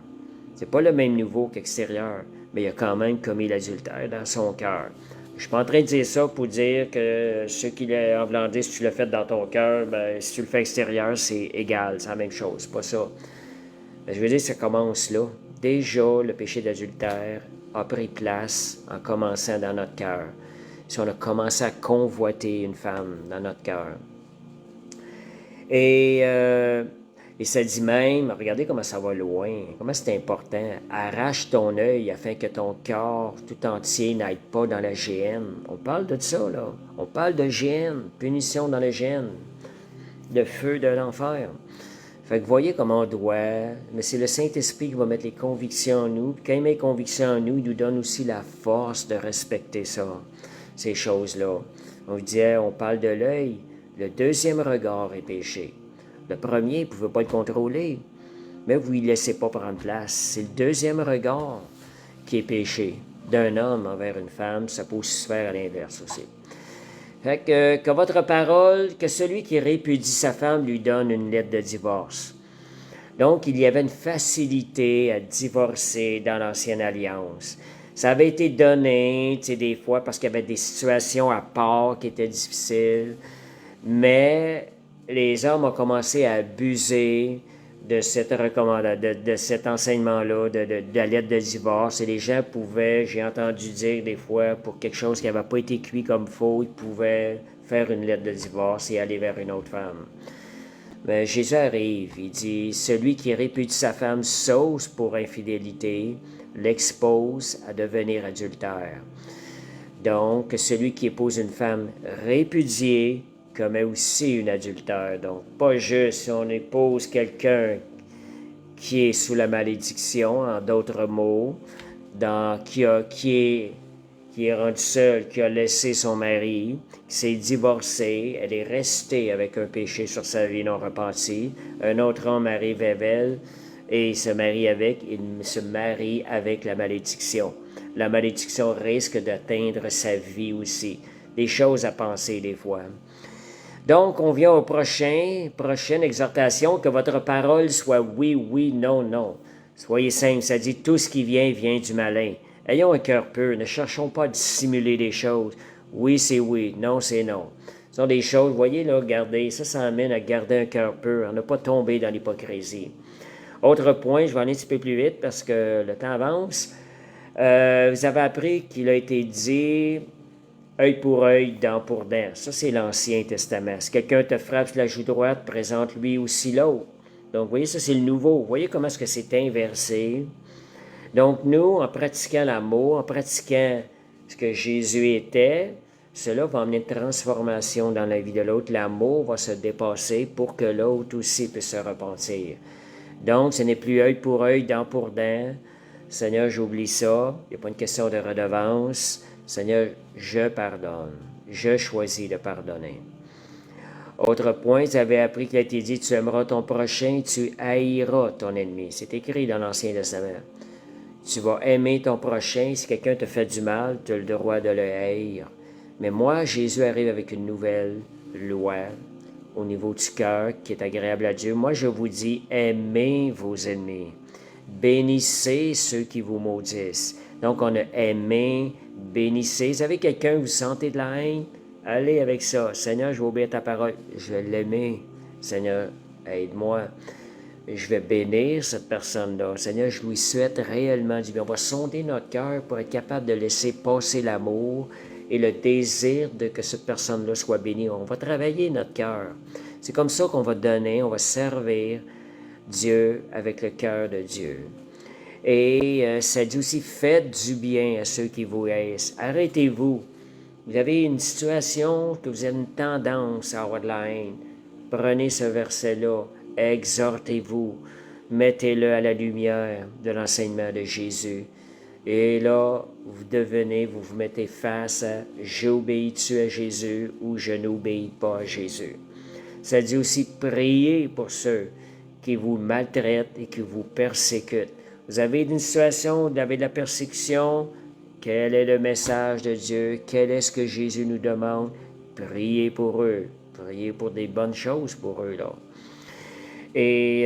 C'est pas le même niveau qu'extérieur, mais il a quand même commis l'adultère dans son cœur. Je suis pas en train de dire ça pour dire que ce qu'il est en voulant dire, si tu le fais dans ton cœur, ben, si tu le fais extérieur, c'est égal, c'est la même chose, c'est pas ça. Mais je veux dire, ça commence là. Déjà, le péché d'adultère a pris place en commençant dans notre cœur. Si on a commencé à convoiter une femme dans notre cœur. Et ça dit même, regardez comment ça va loin, comment c'est important. Arrache ton œil afin que ton corps tout entier n'aille pas dans la géhenne. On parle de ça, là. On parle de géhenne, punition dans la géhenne, le feu de l'enfer. Fait que voyez comment on doit, mais c'est le Saint-Esprit qui va mettre les convictions en nous. Puis quand il met les convictions en nous, il nous donne aussi la force de respecter ça, ces choses-là. On disait, on parle de l'œil, le deuxième regard est péché. Le premier, il ne pouvait pas le contrôler, mais vous ne lui laissez pas prendre place. C'est le deuxième regard qui est péché. D'un homme envers une femme, ça peut aussi se faire à l'inverse aussi. Fait que votre parole, que celui qui répudie sa femme lui donne une lettre de divorce. Donc, il y avait une facilité à divorcer dans l'Ancienne Alliance. Ça avait été donné, tu sais, des fois, parce qu'il y avait des situations à part qui étaient difficiles, mais les hommes ont commencé à abuser de cette de cet enseignement-là, de la lettre de divorce. Et les gens pouvaient, j'ai entendu dire des fois, pour quelque chose qui n'avait pas été cuit comme il faut, ils pouvaient faire une lettre de divorce et aller vers une autre femme. Mais Jésus arrive, il dit, celui qui répudie sa femme sauce pour infidélité, l'expose à devenir adultère. Donc, celui qui épouse une femme répudiée commet aussi une adultère. Donc, pas juste si on épouse quelqu'un qui est sous la malédiction, en d'autres mots, qui est rendu seul, qui a laissé son mari, qui s'est divorcé, elle est restée avec un péché sur sa vie non repenti. Un autre homme arrive avec elle et il se marie avec la malédiction. La malédiction risque d'atteindre sa vie aussi. Des choses à penser des fois. Donc, on vient au prochaine exhortation, que votre parole soit oui, oui, non, non. Soyez simple, ça dit tout ce qui vient du malin. Ayons un cœur pur, ne cherchons pas à dissimuler des choses. Oui, c'est oui, non, c'est non. Ce sont des choses, voyez là, regardez, ça amène à garder un cœur pur, à ne pas tomber dans l'hypocrisie. Autre point, je vais aller un petit peu plus vite parce que le temps avance. Vous avez appris qu'il a été dit œil pour œil, dent pour dent. Ça, c'est l'Ancien Testament. Si quelqu'un te frappe sur la joue droite, présente-lui aussi l'autre. Donc, vous voyez, ça, c'est le Nouveau. Vous voyez comment est-ce que c'est inversé. Donc, nous, en pratiquant l'amour, en pratiquant ce que Jésus était, cela va amener une transformation dans la vie de l'autre. L'amour va se dépasser pour que l'autre aussi puisse se repentir. Donc, ce n'est plus œil pour œil, dent pour dent. Seigneur, j'oublie ça. Il n'y a pas une question de redevance. Seigneur, je pardonne. Je choisis de pardonner. Autre point, vous avez appris qu'il a été dit, tu aimeras ton prochain, tu haïras ton ennemi. C'est écrit dans l'Ancien Testament. Tu vas aimer ton prochain. Si quelqu'un te fait du mal, tu as le droit de le haïr. Mais moi, Jésus arrive avec une nouvelle loi au niveau du cœur qui est agréable à Dieu. Moi, je vous dis, aimez vos ennemis. Bénissez ceux qui vous maudissent. Donc, on a aimé, bénissez. Vous avez quelqu'un, vous sentez de la haine? Allez avec ça. Seigneur, je vais obéir ta parole. Je vais l'aimer. Seigneur, aide-moi. Je vais bénir cette personne-là. Seigneur, je lui souhaite réellement du bien. On va sonder notre cœur pour être capable de laisser passer l'amour et le désir de que cette personne-là soit bénie. On va travailler notre cœur. C'est comme ça qu'on va donner, on va servir Dieu avec le cœur de Dieu. Et ça dit aussi, faites du bien à ceux qui vous haïssent. Arrêtez-vous. Vous avez une situation que vous avez une tendance à avoir de la haine. Prenez ce verset-là, exhortez-vous, mettez-le à la lumière de l'enseignement de Jésus. Et là, vous vous mettez face à « j'obéis-tu à Jésus » ou « je n'obéis pas à Jésus ». Ça dit aussi « priez pour ceux qui vous maltraitent et qui vous persécutent ». Vous avez une situation où vous avez de la persécution. Quel est le message de Dieu? Quel est ce que Jésus nous demande? Priez pour eux. Priez pour des bonnes choses pour eux, là. Et,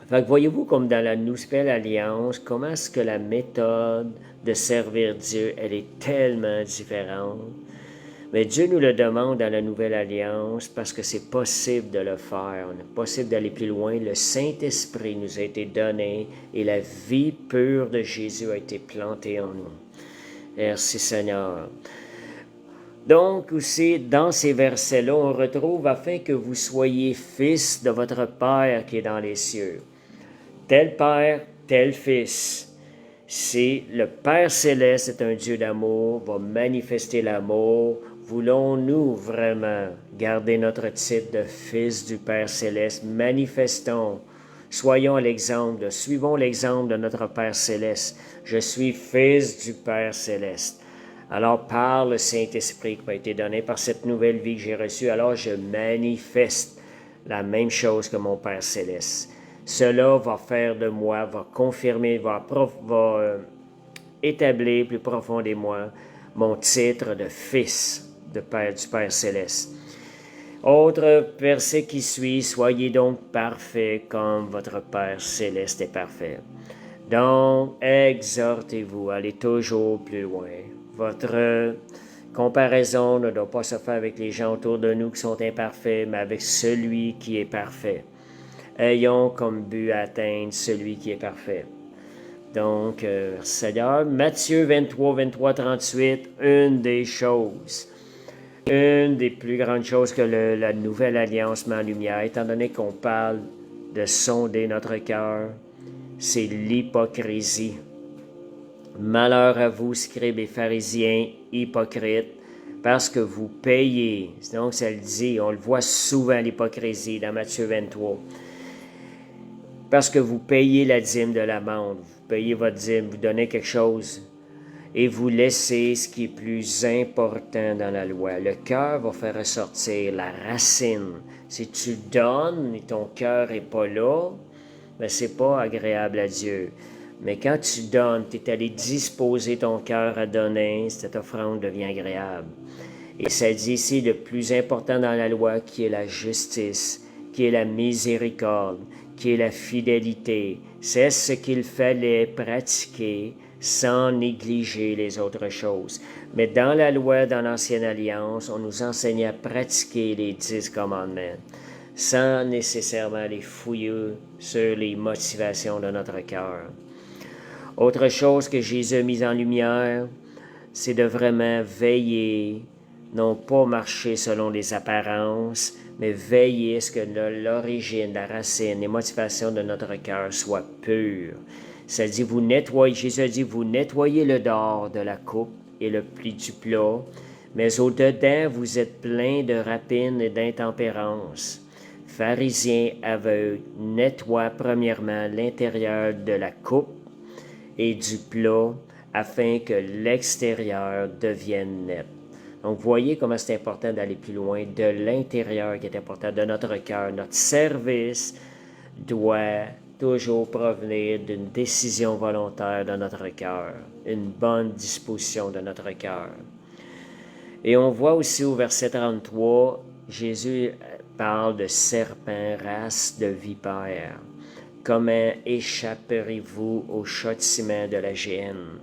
fait que voyez-vous, comme dans la Nouvelle Alliance, comment est-ce que la méthode de servir Dieu, elle est tellement différente. Mais Dieu nous le demande dans la Nouvelle Alliance parce que c'est possible de le faire. On est possible d'aller plus loin. Le Saint-Esprit nous a été donné et la vie pure de Jésus a été plantée en nous. Merci Seigneur. Donc aussi, dans ces versets-là, on retrouve afin que vous soyez fils de votre Père qui est dans les cieux. Tel Père, tel Fils. Si le Père céleste est un Dieu d'amour, va manifester l'amour, voulons-nous vraiment garder notre titre de fils du Père céleste? Manifestons, soyons l'exemple, suivons l'exemple de notre Père céleste. Je suis fils du Père céleste. Alors par le Saint-Esprit qui m'a été donné, par cette nouvelle vie que j'ai reçue, alors je manifeste la même chose que mon Père céleste. Cela va faire de moi, va confirmer, va établir plus profondément mon titre de fils du Père céleste. Autre verset qui suit, soyez donc parfaits comme votre Père céleste est parfait. Donc, exhortez-vous, allez toujours plus loin. Votre comparaison ne doit pas se faire avec les gens autour de nous qui sont imparfaits, mais avec celui qui est parfait. Ayons comme but à atteindre celui qui est parfait. Donc, Seigneur, Matthieu 23, 38, une des choses Une des plus grandes choses que la nouvelle alliance met en lumière, étant donné qu'on parle de sonder notre cœur, c'est l'hypocrisie. Malheur à vous, scribes et pharisiens, hypocrites, parce que vous payez. Donc, ça le dit, on le voit souvent, l'hypocrisie, dans Matthieu 23. Parce que vous payez la dîme de l'amende, vous payez votre dîme, vous donnez quelque chose, et vous laissez ce qui est plus important dans la loi. Le cœur va faire ressortir la racine. Si tu donnes et ton cœur n'est pas là, ben c'est pas agréable à Dieu. Mais quand tu donnes, tu es allé disposer ton cœur à donner, cette offrande devient agréable. Et ça dit ici le plus important dans la loi, qui est la justice, qui est la miséricorde, qui est la fidélité. C'est ce qu'il fallait pratiquer sans négliger les autres choses. Mais dans la loi, dans l'Ancienne Alliance, on nous enseignait à pratiquer les 10 commandements, sans nécessairement les fouiller sur les motivations de notre cœur. Autre chose que Jésus a mis en lumière, c'est de vraiment veiller, non pas marcher selon les apparences, mais veiller à ce que l'origine, la racine, les motivations de notre cœur soient pures. Ça dit, vous nettoyez, Jésus a dit, vous nettoyez le dehors de la coupe et le pli du plat, mais au-dedans, vous êtes plein de rapine et d'intempérance. Pharisiens aveugles, nettoie premièrement l'intérieur de la coupe et du plat, afin que l'extérieur devienne net. Donc, voyez comment c'est important d'aller plus loin, de l'intérieur qui est important, de notre cœur. Notre service doit toujours provenir d'une décision volontaire de notre cœur, une bonne disposition de notre cœur. Et on voit aussi au verset 33, Jésus parle de serpents, race de vipères. Comment échapperez-vous au châtiment de la géhenne?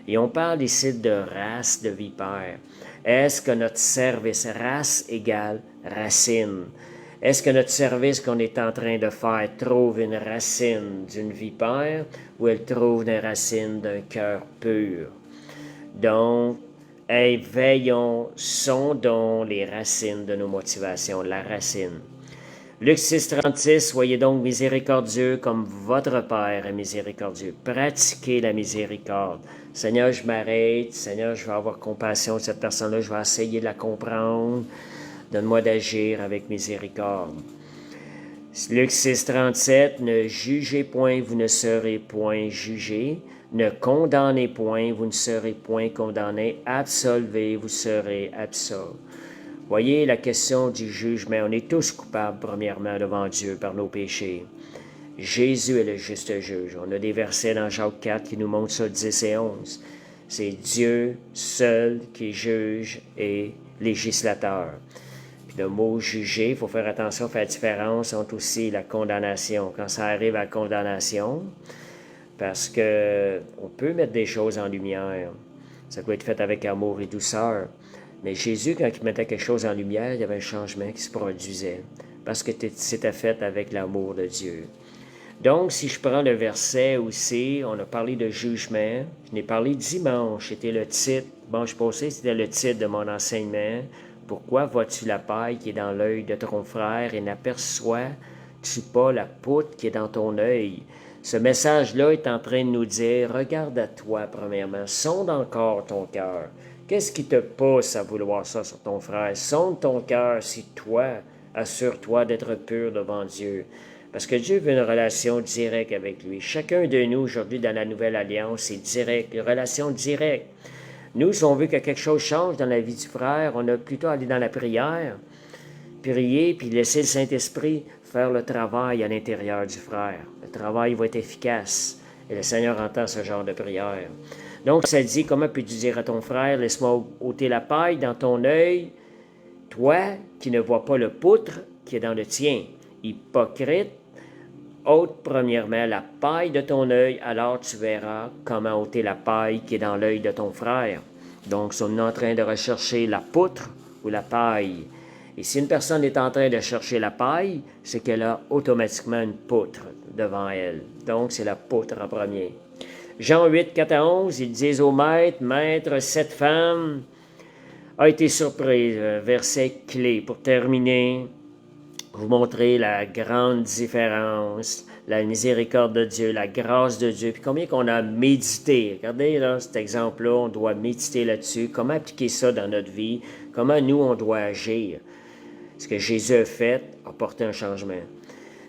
Et on parle ici de race de vipères. Est-ce que notre service, race égale racine? Est-ce que notre service qu'on est en train de faire trouve une racine d'une vipère ou elle trouve une racine d'un cœur pur? Donc, veillons, sondons les racines de nos motivations, la racine. Luc 6,36, soyez donc miséricordieux comme votre Père est miséricordieux. Pratiquez la miséricorde. Seigneur, je m'arrête. Seigneur, je vais avoir compassion de cette personne-là. Je vais essayer de la comprendre. Donne-moi d'agir avec miséricorde. Luc 6,37, ne jugez point, vous ne serez point jugés. Ne condamnez point, vous ne serez point condamnés. Absolvez, vous serez absolus. Voyez la question du jugement. On est tous coupables, premièrement, devant Dieu par nos péchés. Jésus est le juste juge. On a des versets dans Jacques 4 qui nous montrent ça, 10 et 11. C'est Dieu seul qui juge et législateur. Puis le mot juger, il faut faire attention, faire la différence entre aussi la condamnation. Quand ça arrive à la condamnation, parce que on peut mettre des choses en lumière. Ça peut être fait avec amour et douceur. Mais Jésus, quand il mettait quelque chose en lumière, il y avait un changement qui se produisait, parce que c'était fait avec l'amour de Dieu. Donc, si je prends le verset aussi, on a parlé de jugement, je n'ai parlé dimanche, c'était le titre, bon, je pensais que c'était le titre de mon enseignement, pourquoi vois-tu la paille qui est dans l'œil de ton frère et n'aperçois-tu pas la poutre qui est dans ton œil? Ce message-là est en train de nous dire, regarde à toi premièrement, sonde encore ton cœur. Qu'est-ce qui te pousse à vouloir ça sur ton frère? Sonde ton cœur si toi, assure-toi d'être pur devant Dieu. Parce que Dieu veut une relation directe avec lui. Chacun de nous, aujourd'hui, dans la Nouvelle Alliance, c'est direct, une relation directe. Nous, si on veut que quelque chose change dans la vie du frère, on a plutôt à aller dans la prière, prier, puis laisser le Saint-Esprit faire le travail à l'intérieur du frère. Le travail va être efficace. Et le Seigneur entend ce genre de prière. Donc, ça dit, comment peux-tu dire à ton frère, laisse-moi ôter la paille dans ton œil, toi qui ne vois pas le poutre qui est dans le tien. Hypocrite, ôte premièrement la paille de ton œil, alors tu verras comment ôter la paille qui est dans l'œil de ton frère. Donc, on est en train de rechercher la poutre ou la paille. Et si une personne est en train de chercher la paille, c'est qu'elle a automatiquement une poutre devant elle. Donc, c'est la poutre en premier. Jean 8, 4 à 11, ils disent au maître, « Maître, cette femme a été surprise. Verset clé pour terminer, vous montrer la grande différence, la miséricorde de Dieu, la grâce de Dieu, puis combien qu'on a médité. Regardez là, cet exemple-là, on doit méditer là-dessus, comment appliquer ça dans notre vie, comment nous, on doit agir. Ce que Jésus a fait a porté un changement.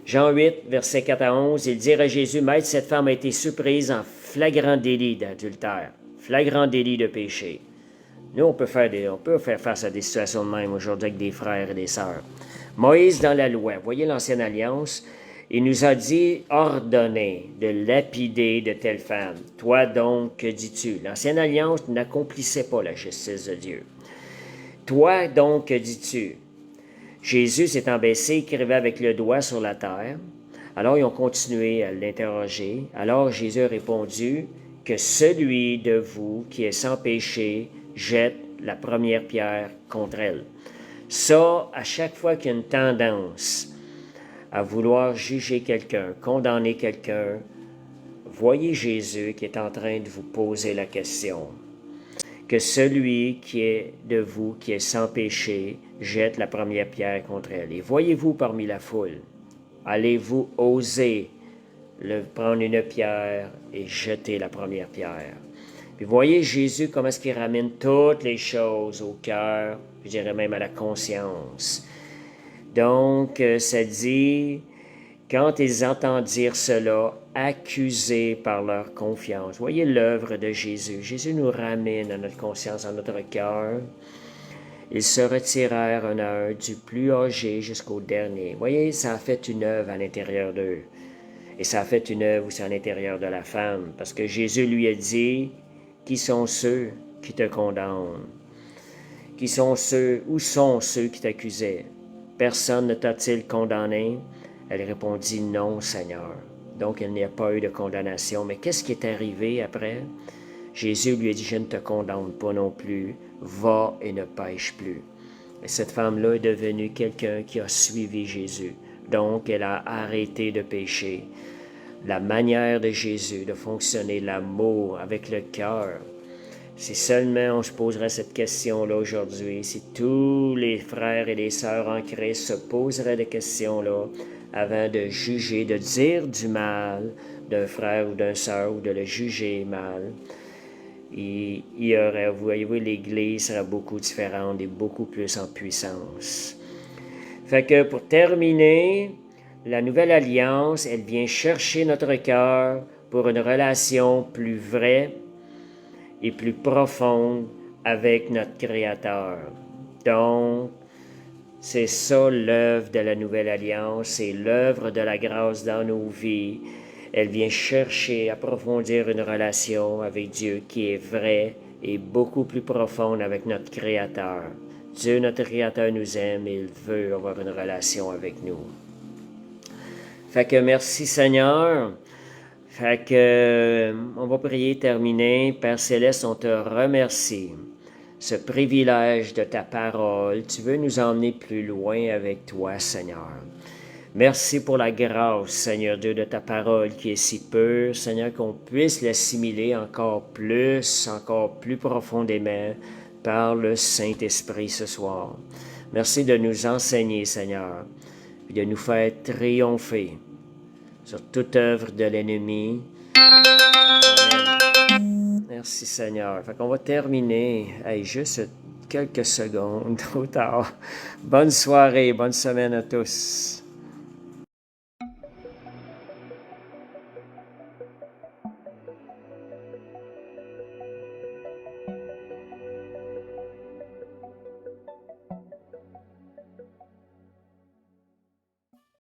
Jean 8, versets 4 à 11, il dit à Jésus, Maître, cette femme a été surprise en flagrant délit d'adultère, flagrant délit de péché. Nous, on peut faire face à des situations de même aujourd'hui avec des frères et des sœurs. Moïse dans la loi, voyez l'Ancienne Alliance, il nous a dit ordonner de lapider de telle femme. Toi donc, que dis-tu? L'Ancienne Alliance n'accomplissait pas la justice de Dieu. Toi donc, que dis-tu? Jésus s'étant baissé, écrivait avec le doigt sur la terre. Alors ils ont continué à l'interroger. Alors Jésus a répondu que celui de vous qui est sans péché jette la première pierre contre elle. Ça, à chaque fois qu'il y a une tendance à vouloir juger quelqu'un, condamner quelqu'un, voyez Jésus qui est en train de vous poser la question. Que celui qui est de vous, qui est sans péché, jette la première pierre contre elle. Et voyez-vous parmi la foule, allez-vous oser prendre une pierre et jeter la première pierre? Puis voyez Jésus comment est-ce qu'il ramène toutes les choses au cœur, je dirais même à la conscience. Donc, ça dit, quand ils entendirent cela, accusés par leur confiance. Voyez l'œuvre de Jésus. Jésus nous ramène à notre conscience, à notre cœur. Ils se retirèrent un à un, du plus âgé jusqu'au dernier. Voyez, ça a fait une œuvre à l'intérieur d'eux. Et ça a fait une œuvre aussi à l'intérieur de la femme. Parce que Jésus lui a dit, qui sont ceux qui te condamnent? Où sont ceux qui t'accusaient? Personne ne t'a-t-il condamné? Elle répondit, non, Seigneur. Donc, il n'y a pas eu de condamnation. Mais qu'est-ce qui est arrivé après? Jésus lui a dit, je ne te condamne pas non plus. Va et ne pêche plus. Et cette femme-là est devenue quelqu'un qui a suivi Jésus. Donc, elle a arrêté de pécher. La manière de Jésus de fonctionner, l'amour avec le cœur. Si seulement on se poserait cette question-là aujourd'hui, si tous les frères et les sœurs en Christ se poseraient des questions-là avant de juger, de dire du mal d'un frère ou d'une sœur ou de le juger mal, il y aurait, voyez-vous, l'Église serait beaucoup différente et beaucoup plus en puissance. Fait que pour terminer, la nouvelle alliance, elle vient chercher notre cœur pour une relation plus vraie et plus profonde avec notre Créateur. Donc, c'est ça l'œuvre de la nouvelle alliance, c'est l'œuvre de la grâce dans nos vies. Elle vient chercher, approfondir une relation avec Dieu qui est vraie et beaucoup plus profonde avec notre Créateur. Dieu, notre Créateur, nous aime et il veut avoir une relation avec nous. Fait que merci Seigneur. Fait que, on va prier, terminer. Père Céleste, on te remercie. Ce privilège de ta parole, tu veux nous emmener plus loin avec toi, Seigneur. Merci pour la grâce, Seigneur Dieu, de ta parole qui est si pure, Seigneur, qu'on puisse l'assimiler encore plus profondément par le Saint-Esprit ce soir. Merci de nous enseigner, Seigneur, et de nous faire triompher sur toute œuvre de l'ennemi. Amen. Merci Seigneur. Fait qu'on va terminer. Juste quelques secondes, trop tard. Bonne soirée, bonne semaine à tous.